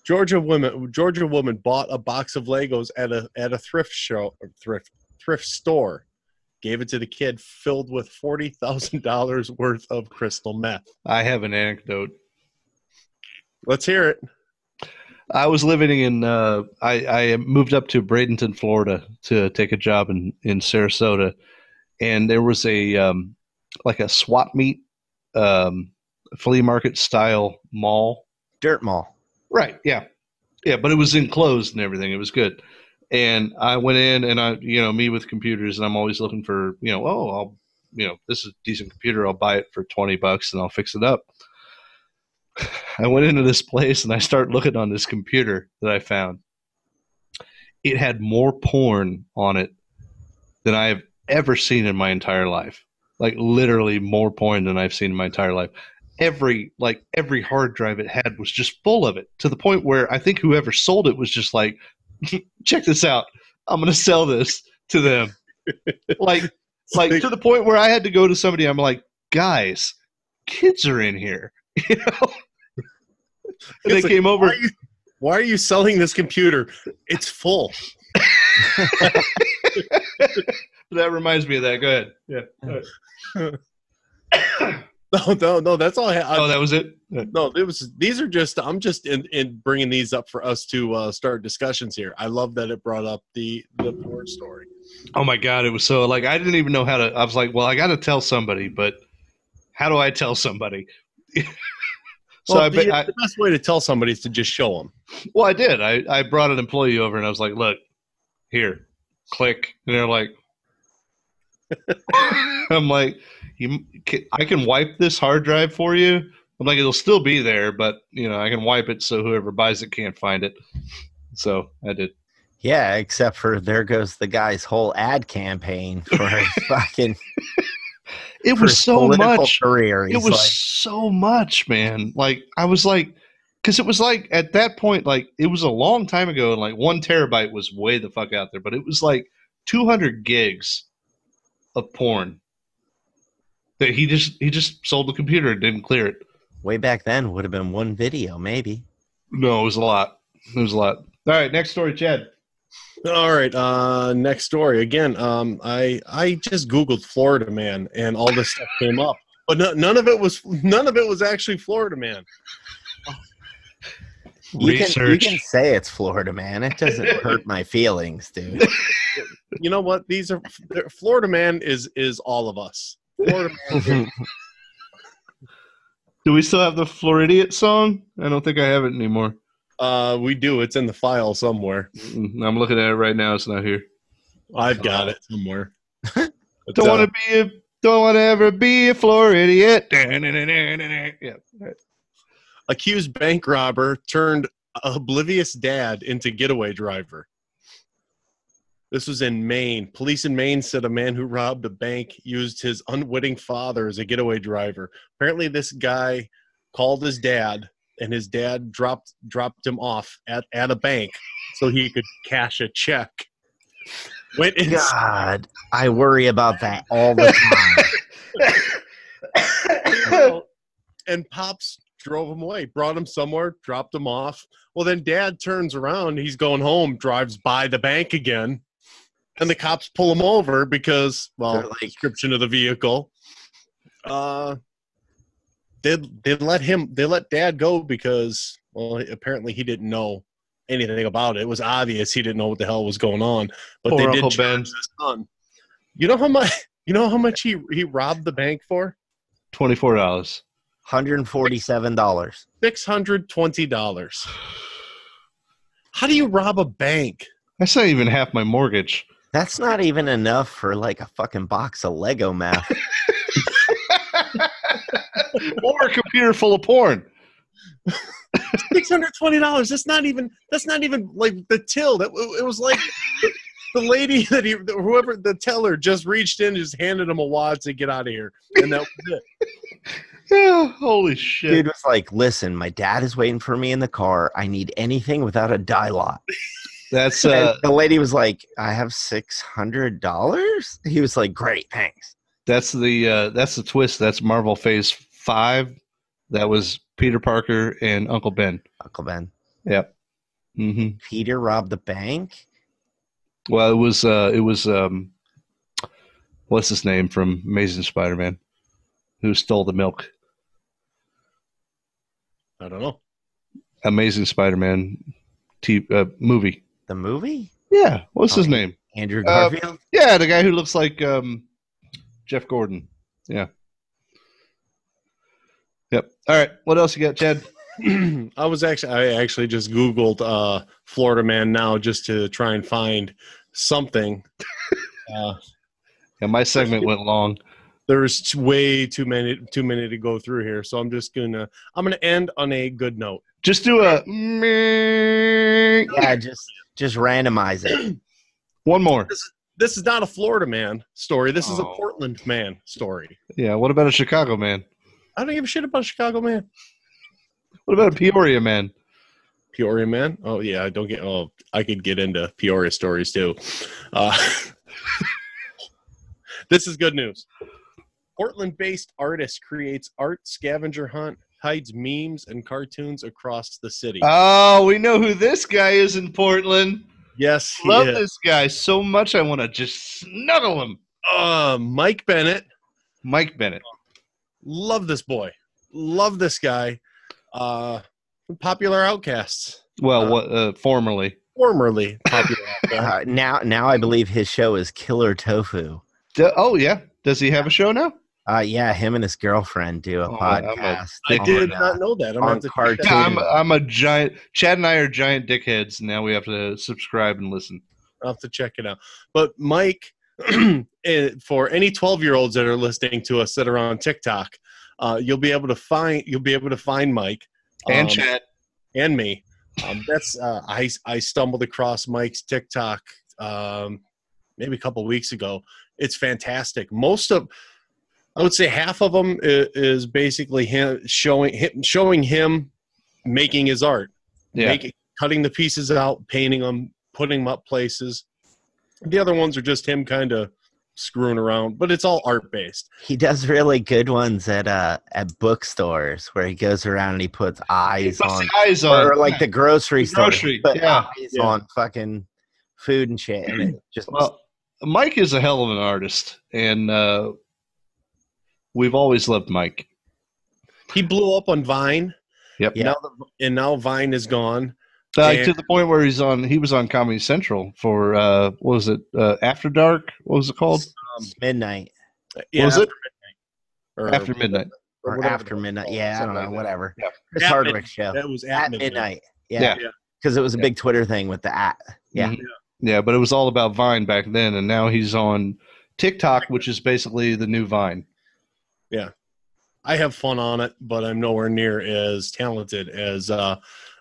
Georgia woman bought a box of Legos at a thrift store. Gave it to the kid, filled with $40,000 worth of crystal meth. I have an anecdote. Let's hear it. I was living in I moved up to Bradenton, Florida to take a job in Sarasota, and there was a like a swap meet flea market style mall. Dirt mall. Right, yeah. Yeah, but it was enclosed and everything. It was good. And I went in and me with computers, and I'm always looking for, this is a decent computer. I'll buy it for $20 and I'll fix it up. I went into this place and I started looking on this computer that I found. It had more porn on it than I have ever seen in my entire life. Like literally more porn than I've seen in my entire life. Every hard drive it had was just full of it, to the point where I think whoever sold it was just like, check this out. I'm going to sell this to them. like to the point where I had to go to somebody. I'm like, guys, kids are in here. And they came over. Why are you selling this computer? It's full. That reminds me of that. Go ahead. Yeah. All right. No. That's all. Oh, that was it. No, it was. These are just. I'm just in bringing these up for us to start discussions here. I love that it brought up the porn story. Oh my God, it was so like I didn't even know how to. I was like, well, I got to tell somebody, but how do I tell somebody? So well, the best way to tell somebody is to just show them. Well, I did. I brought an employee over and I was like, look, here, click, and they're like, I'm like, I can wipe this hard drive for you. I'm like, it'll still be there, but I can wipe it so whoever buys it can't find it. So I did. Yeah, except for there goes the guy's whole ad campaign for his fucking. It was so much. Career. It was so much, man. Like I was like, because it was like at that point, like it was a long time ago, and like 1 terabyte was way the fuck out there, but it was like 200 gigs of porn that he just sold the computer and didn't clear it. Way back then would have been 1 video, maybe. No, it was a lot. It was a lot. All right, next story, Chad. All right, next story. Again, I just Googled Florida man, and all this stuff came up, but none of it was actually Florida man. You can say it's Florida man. It doesn't hurt my feelings, dude. You know what? Florida man is all of us. Florida man. Do we still have the Floridiot song? I don't think I have it anymore. We do. It's in the file somewhere. I'm looking at it right now. It's not here. I've got it somewhere. Don't want to ever be a Floridiot. Yeah. Right. Accused bank robber turned oblivious dad into getaway driver. This was in Maine. Police in Maine said a man who robbed a bank used his unwitting father as a getaway driver. Apparently, this guy called his dad, and his dad dropped him off at a bank so he could cash a check. God, I worry about that all the time. And Pops drove him away, brought him somewhere, dropped him off. Well, then Dad turns around, he's going home, drives by the bank again, and the cops pull him over because, description of the vehicle. They let Dad go because, apparently he didn't know anything about it. It was obvious he didn't know what the hell was going on. But poor they did Uncle charge Ben. his son. You know how much he robbed the bank for? $24. $147. $620. How do you rob a bank? That's not even half my mortgage. That's not even enough for like a fucking box of Lego meth. Or a computer full of porn. $620. That's not even like the till. It was like the lady whoever the teller just reached in and just handed him a wad to get out of here, and that was it. Yeah, holy shit. Dude was like, listen, my dad is waiting for me in the car. I need anything without a die lot. That's the lady was like, I have $600. He was like, great, thanks. That's the twist. That's Marvel Phase 5. That was Peter Parker and Uncle Ben. Uncle Ben. Yep. Mm-hmm. Peter robbed the bank? Well, it was what's his name from Amazing Spider-Man, who stole the milk? I don't know. Amazing Spider-Man movie. The movie? Yeah. What's his name? Andrew Garfield? Yeah, the guy who looks like Jeff Gordon. Yeah. Yep. All right. What else you got, Chad? I actually just Googled Florida man now just to try and find something. Yeah, my segment went long. There's way too many to go through here, so I'm gonna end on a good note. Just do a yeah, just randomize it. One more. This is not a Florida man story. This is a Portland man story. Yeah. What about a Chicago man? I don't give a shit about a Chicago man. What about a Peoria man? Peoria man? Oh yeah, I could get into Peoria stories too. This is good news. Portland-based artist creates art scavenger hunt, hides memes and cartoons across the city. Oh, we know who this guy is in Portland. Yes, he Love is. this guy so much. I want to just snuggle him. Mike Bennett. Mike Bennett. Love this boy. Love this guy. Popular Outcasts. Well, formerly. Formerly popular Outcasts. Now I believe his show is Killer Tofu. Oh, yeah. Does he have a show now? Yeah, him and his girlfriend do a podcast. I did not know that. I'm on to Cartoon. I'm a giant. Chad and I are giant dickheads. Now we have to subscribe and listen. I'll have to check it out. But Mike, for any 12-year-olds that are listening to us that are on TikTok, you'll be able to find Mike And Chad and me. I stumbled across Mike's TikTok maybe a couple weeks ago. It's fantastic. I would say half of them is basically him showing him making his art, cutting the pieces out, painting them, putting them up places. The other ones are just him kind of screwing around, but it's all art based. He does really good ones at bookstores where he goes around and he puts eyes on, or like the grocery store. Eyes on fucking food and shit. And it just Mike is a hell of an artist, and we've always loved Mike. He blew up on Vine. Yep. Now Vine is gone. To the point where he was on Comedy Central for what was it? After Dark? What was it called? Midnight. Yeah, was it? After Midnight. Or After Midnight. Yeah, I don't know. Whatever. Yeah. Chris Hardwick's show. That was at midnight. Yeah. Because it was a big Twitter thing with the @ Yeah. Mm-hmm. Yeah, but it was all about Vine back then, and now he's on TikTok, which is basically the new Vine. Yeah. I have fun on it, but I'm nowhere near as talented as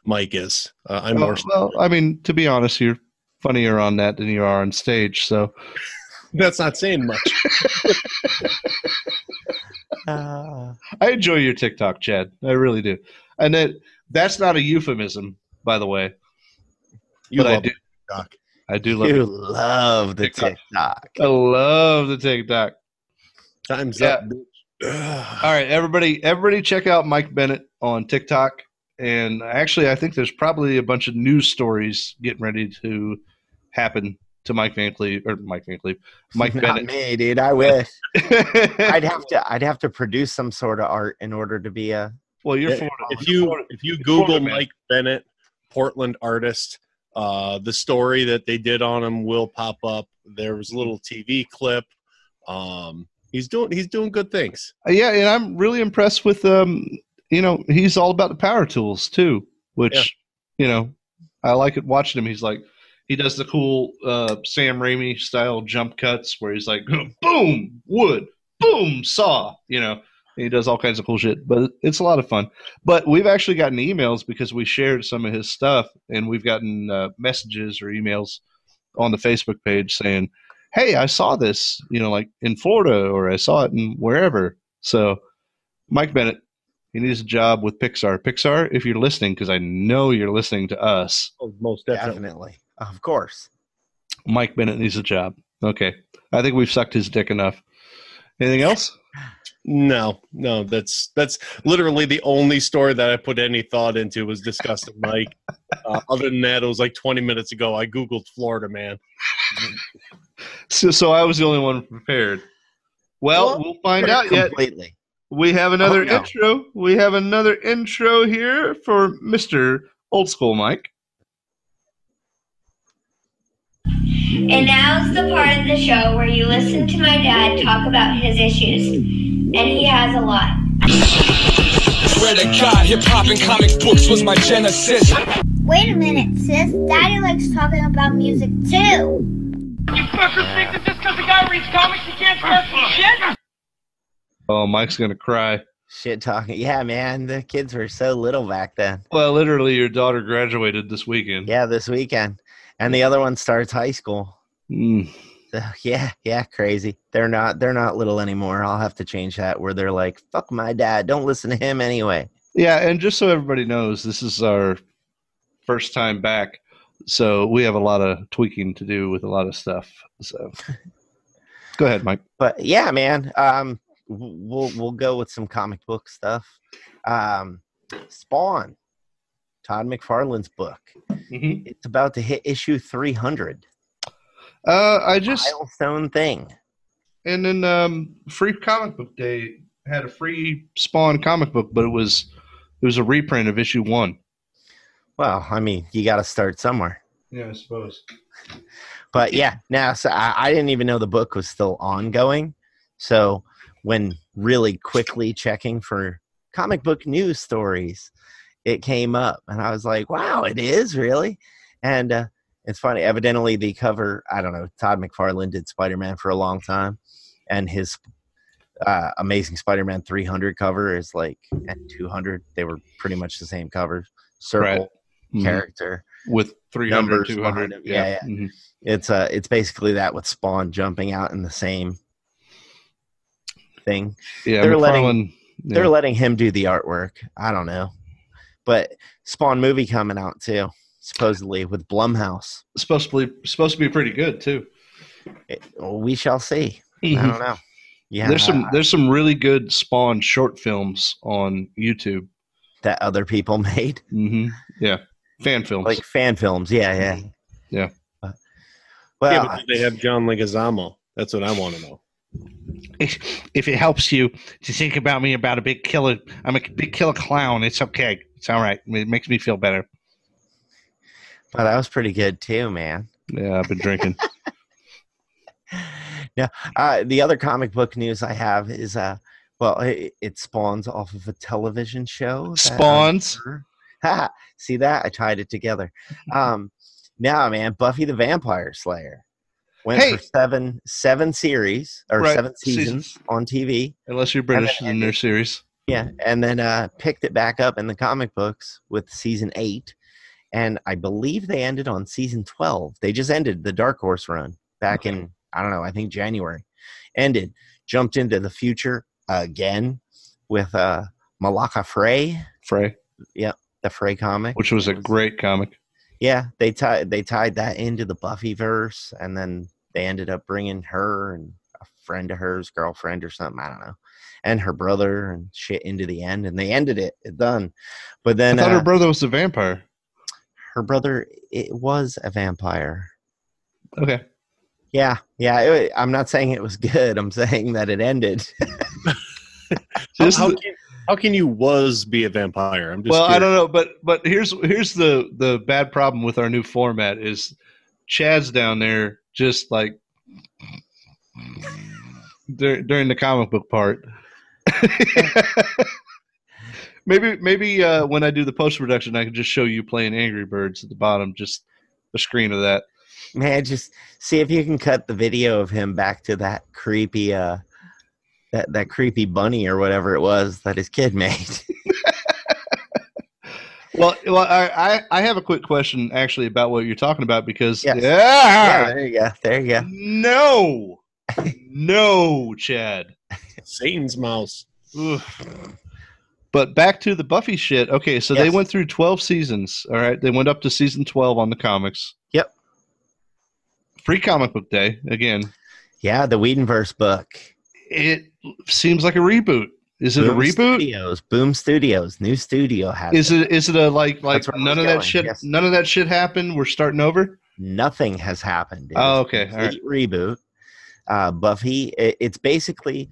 Mike is. Well, I mean, to be honest, you're funnier on that than you are on stage, so that's not saying much. I enjoy your TikTok, Chad. I really do, and that's not a euphemism, by the way. You love TikTok. I do love. You love the TikTok. I love the TikTok. Time's up. All right, everybody, check out Mike Bennett on TikTok. And actually, I think there's probably a bunch of news stories getting ready to happen to Mike Bennett. Not me, dude. I wish. I'd have to produce some sort of art in order to be a. Well, you're if you Google Mike Bennett, Portland artist, the story that they did on him will pop up. There was a little TV clip. He's doing good things. Yeah, and I'm really impressed with he's all about the power tools too, which I like it watching him. He's like, he does the cool Sam Raimi style jump cuts where he's like, boom, wood, boom, saw, and he does all kinds of cool shit. But it's a lot of fun. But we've actually gotten emails because we shared some of his stuff, and we've gotten messages or emails on the Facebook page saying, hey, I saw this, like in Florida, or I saw it in wherever. So Mike Bennett, he needs a job with Pixar. Pixar, if you're listening, because I know you're listening to us. Oh, most definitely. Of course. Mike Bennett needs a job. Okay. I think we've sucked his dick enough. Anything else? No. That's literally the only story that I put any thought into was discussing Mike. Other than that, it was like 20 minutes ago. I Googled Florida, man. So I was the only one prepared. Well, we'll find out completely. Yet. We have another intro. We have another intro here for Mr. Old School Mike. And now's the part of the show where you listen to my dad talk about his issues. And he has a lot. Where to God, hip-hop and comic books was my genesis. Wait a minute, sis. Daddy likes talking about music, too. You fuckers think that just because the guy reads comics he can't start some shit? Oh, Mike's going to cry. Shit talking. Yeah, man. The kids were so little back then. Well, literally, your daughter graduated this weekend. Yeah, this weekend. And the other one starts high school. So, yeah, crazy. They're not little anymore. I'll have to change that where they're like, fuck my dad. Don't listen to him anyway. Yeah, and just so everybody knows, this is our first time back. So we have a lot of tweaking to do with a lot of stuff. So go ahead, Mike. But yeah, man. We'll go with some comic book stuff. Spawn. Todd McFarlane's book. Mm-hmm. It's about to hit issue 300. I just milestone thing. And then Free Comic Book Day had a free Spawn comic book, but it was a reprint of issue 1. Well, I mean, you got to start somewhere. Yeah, I suppose. But yeah, now so I didn't even know the book was still ongoing. So when really quickly checking for comic book news stories, it came up, and I was like, "Wow, it is really." And it's funny. Evidently, the cover. I don't know. Todd McFarlane did Spider-Man for a long time, and his Amazing Spider-Man 300 cover is like at 200. They were pretty much the same covers. Circle character with 300, 200. Yeah. Mm-hmm. It's basically that with Spawn jumping out in the same thing. Yeah, they're letting him do the artwork. I don't know, but Spawn movie coming out too, supposedly with Blumhouse. Supposed to be pretty good too. We shall see. I don't know. Yeah, there's some really good Spawn short films on YouTube that other people made. Mm-hmm. Yeah, fan films. Like fan films. Yeah. Well, but they have John Leguizamo. That's what I want to know. If it helps you to think about me about a big killer, I'm a big killer clown. It's okay. It's all right. It makes me feel better. But that was pretty good too, man. Yeah, I've been drinking. Yeah. The other comic book news I have is it spawns off of a television show. Spawns. See that? I tied it together. Now, man, Buffy the Vampire Slayer went for seven series or 7 seasons on TV. Unless you're British in their series. Yeah, and then picked it back up in the comic books with season 8, and I believe they ended on season 12. They just ended the Dark Horse run back in, I don't know, I think January. Ended, jumped into the future again with Malaka Frey. Yeah, the Frey comic. Which was a great comic. Yeah, they tied that into the Buffyverse, and then they ended up bringing her and a friend of hers, girlfriend or something, I don't know, and her brother and shit into the end, and they ended it. It done. But then I thought her brother was a vampire. Her brother, it was a vampire. Okay. Yeah. I'm not saying it was good. I'm saying that it ended. How can you be a vampire? I'm just curious. I don't know, but here's the bad problem with our new format is Chad's down there just like during the comic book part. maybe when I do the post production, I can just show you playing Angry Birds at the bottom, just a screen of that. Man, just see if you can cut the video of him back to that creepy that creepy bunny or whatever it was that his kid made. Well, I have a quick question actually about what you're talking about because yeah, there you go. No, Chad. Satan's mouse. Ugh. But back to the Buffy shit. Okay, so they went through 12 seasons. All right, they went up to season 12 on the comics. Yep. Free Comic Book Day again. Yeah, the Whedonverse book. It seems like a reboot. Is it a reboot? Boom Studios, new studio has it. Is it a like none of that shit? Yes. None of that shit happened. We're starting over. Nothing has happened. Okay, all right. Reboot. Buffy. It's basically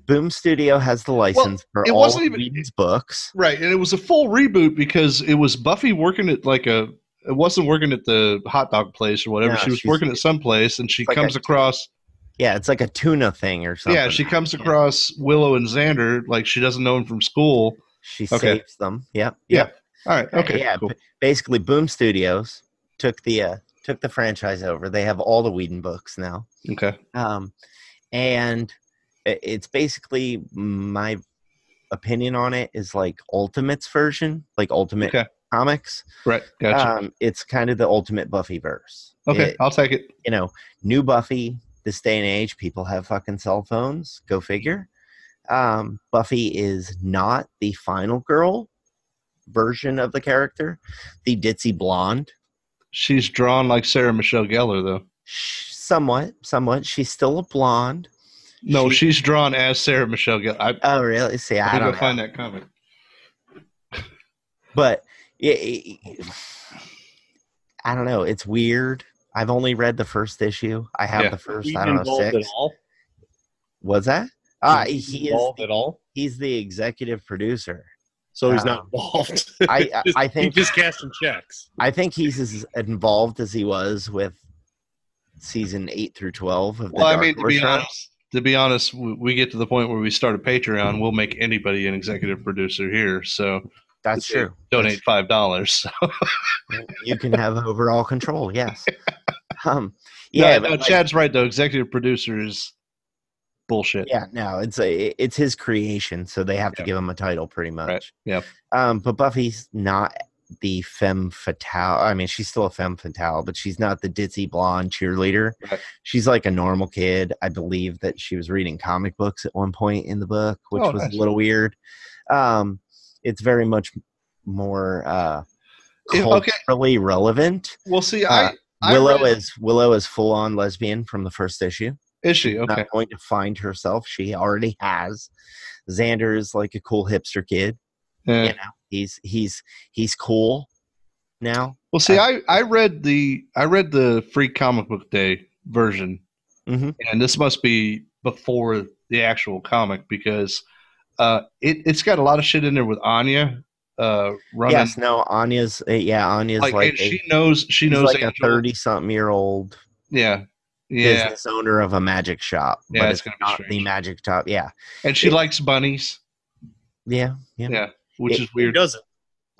Boom Studio has the license for all of Whedon's books. Right, and it was a full reboot because it was Buffy working at it wasn't working at the hot dog place or whatever. No, she was working at some place, and she comes across. Yeah, it's like a tuna thing or something. Yeah, she comes across Willow and Xander, like she doesn't know him from school. She saves them. Yep. Yeah. All right. Okay. Yeah. Cool. Basically, Boom Studios took the franchise over. They have all the Whedon books now. Okay. And it's basically, my opinion on it is like Ultimate's version, like Ultimate Comics. Right. Gotcha. It's kind of the Ultimate Buffyverse. Okay, I'll take it. New Buffy. This day and age, people have fucking cell phones. Go figure. Buffy is not the final girl version of the character, the ditzy blonde. She's drawn like Sarah Michelle Gellar, though. Somewhat. She's still a blonde. No, she's drawn as Sarah Michelle Gellar. Oh, really? See, I don't know. Find that comic. But I don't know. It's weird. I've only read the first issue. I have the first, I don't know, 6. At all? Was that? He involved at all? He's the executive producer. So he's not involved. I think he's just cashing checks. I think he's as involved as he was with season 8 through 12 of the Well, I Dark mean, Horse to be honest, we get to the point where we start a Patreon, we'll make anybody an executive producer here. So that's true. Donate $5. So. You can have overall control. Yes. No, Chad's right though. Executive producer is bullshit. Yeah, no, it's his creation, so they have to give him a title pretty much. Right. Yeah. But Buffy's not the femme fatale. I mean, she's still a femme fatale, but she's not the ditzy blonde cheerleader. Right. She's like a normal kid. I believe that she was reading comic books at one point in the book, which was nice. a little weird. It's very much more culturally relevant. Well, see, Willow is full on lesbian from the first issue. Is she? She's Okay. not going to find herself. She already has. Xander is like a cool hipster kid. Yeah. You know, he's cool now. Well, see, I read the free comic book day version, and this must be before the actual comic because it's got a lot of shit in there with Anya. Running. Yes, no, Anya's like and she knows like Angel. a 30-something-year-old business owner of a magic shop. Yeah, but it's gonna be not strange. the magic shop. Yeah, and she likes bunnies. Yeah, which is weird. Who doesn't?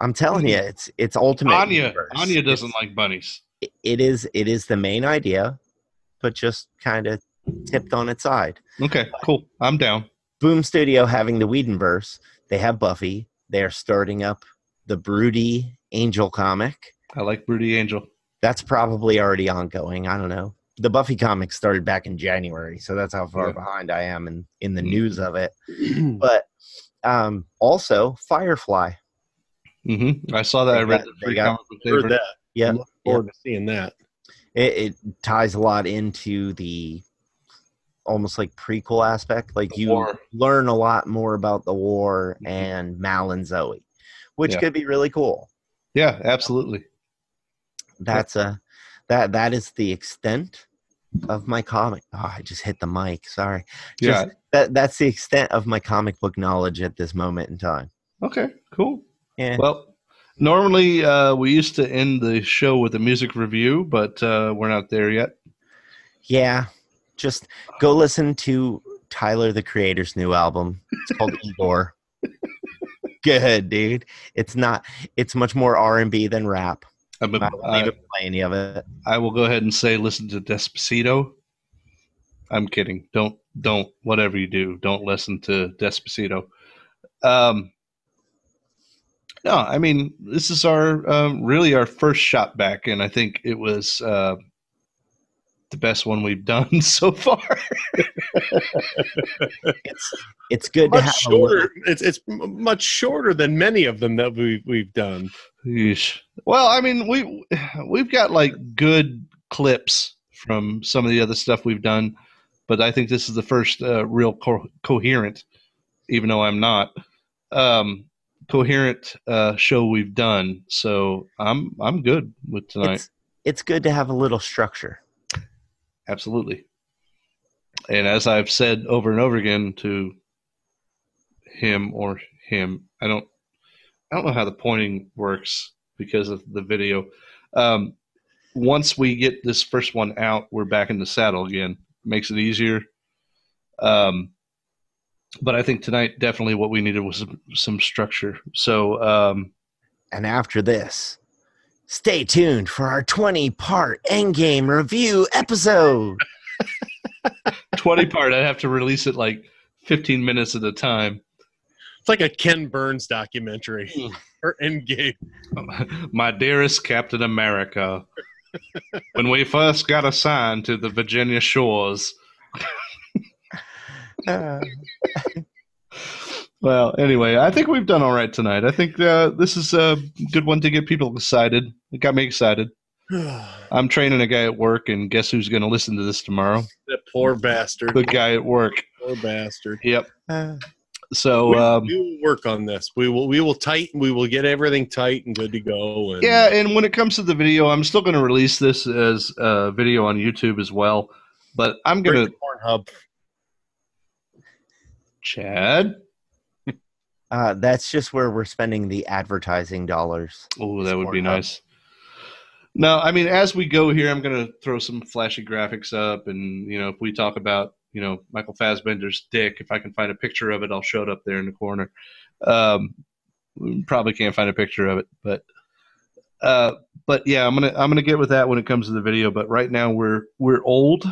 I'm telling you, it's ultimate. Anya doesn't like bunnies. It is the main idea, but just kind of tipped on its side. Okay, cool. I'm down. Boom Studio having the Whedonverse. They have Buffy. They are starting up the Broody Angel comic. I like Broody Angel. That's probably already ongoing. I don't know. The Buffy comic started back in January, so that's how far behind I am in the news of it. But also Firefly. I saw that. I read the free comic book. Heard that. Yeah, I'm looking forward to seeing that. It ties a lot into the almost like prequel aspect. Like you learn a lot more about the war and Mal and Zoe, which could be really cool. Yeah, absolutely. That's that is the extent of my comic. Oh, I just hit the mic. Sorry. That's the extent of my comic book knowledge at this moment in time. Okay, cool. Yeah. Well, normally we used to end the show with a music review, but we're not there yet. Yeah. Just go listen to Tyler, the Creator's new album. It's called Igor. Good, dude. It's much more R&B than rap. I won't even play any of it. I will go ahead and say listen to Despacito. I'm kidding. Don't whatever you do, don't listen to Despacito. No, I mean, this is our really our first shot back, and I think it was the best one we've done so far. It's good much to have shorter. It's much shorter than many of them that we've done. Yeesh. Well, I mean, we've got like good clips from some of the other stuff we've done, but I think this is the first real coherent, even though I'm not coherent show we've done. So I'm good with tonight. It's good to have a little structure. Absolutely. And as I've said over and over again to him, I don't know how the pointing works because of the video. Once we get this first one out, we're back in the saddle again. Makes it easier. But I think tonight definitely what we needed was some structure. So, and after this, stay tuned for our 20-part Endgame review episode. 20-part. I'd have to release it like 15 minutes at a time. It's like a Ken Burns documentary or Endgame. My dearest Captain America, when we first got assigned to the Virginia shores. Well, anyway, I think we've done all right tonight. I think this is a good one to get people excited. It got me excited. I'm training a guy at work, and guess who's going to listen to this tomorrow? That poor bastard. The guy at work. Poor bastard. Yep. So we will work on this. We will tighten. We will get everything tight and good to go. And yeah, and when it comes to the video, I'm still going to release this as a video on YouTube as well. But I'm going to Pornhub. Chad. That's just where we're spending the advertising dollars. Oh, that would be nice. No, I mean, as we go here, I'm going to throw some flashy graphics up, and if we talk about Michael Fassbender's dick, if I can find a picture of it, I'll show it up there in the corner. Probably can't find a picture of it, but yeah, I'm gonna get with that when it comes to the video. But right now we're old,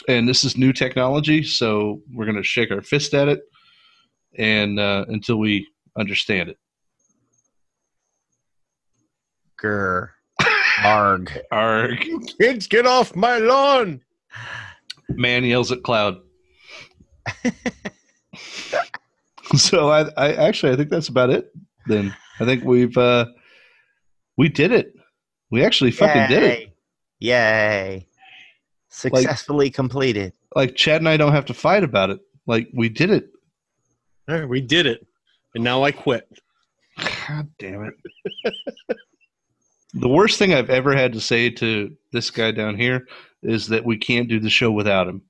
and this is new technology, so we're gonna shake our fist at it, and until we understand it. Grr. Arg. Arg. Kids, get off my lawn. Man yells at cloud. So I think that's about it. Then I think we did it. We actually fucking did it. Yay! Successfully completed. Like Chad and I don't have to fight about it. Like we did it. All right, we did it, and now I quit. God damn it! The worst thing I've ever had to say to this guy down here is that we can't do the show without him.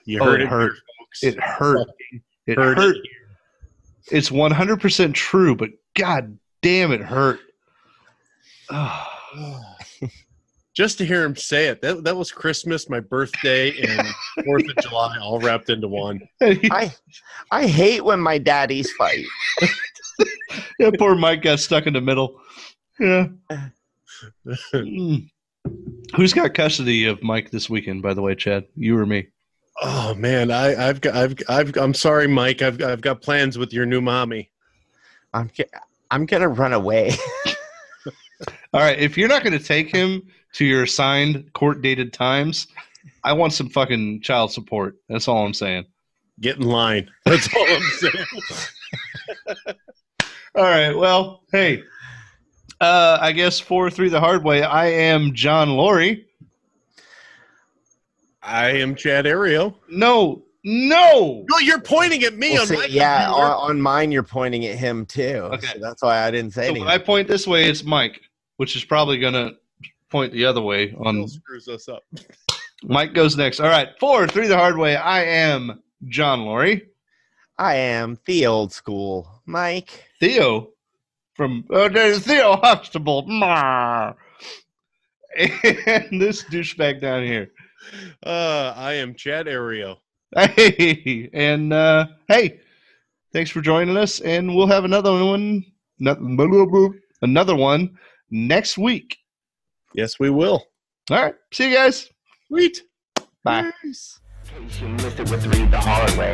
You heard it, hurt. It hurt. It hurt. It's 100% true, but god damn, it hurt. Just to hear him say it, that was Christmas, my birthday, and 4th of July all wrapped into one. I hate when my daddies fight. Yeah, poor Mike got stuck in the middle. Yeah. Who's got custody of Mike this weekend, by the way, Chad? You or me? Oh man, I'm sorry, Mike. I've got plans with your new mommy. I'm gonna run away. All right, if you're not going to take him to your assigned court-dated times, I want some fucking child support. That's all I'm saying. Get in line. That's all I'm saying. All right, well, hey, I guess 4-3 the hard way. I am John Laurie. I am Chad Ario. No, you're pointing at me on my computer. On mine you're pointing at him too. Okay, so that's why I didn't say anything. When I point this way, it's Mike, which is probably gonna point the other way. Still screws us up. Mike goes next. All right, 4-3 the hard way. I am John Laurie. I am the old school Mike. Theo from there's Theo Huxtable. And this douchebag down here. I am Chad Ario. Hey, and hey, thanks for joining us, and we'll have another one next week. Yes, we will. All right, see you guys. Sweet. Bye. In case you missed it with Read the Hard Way.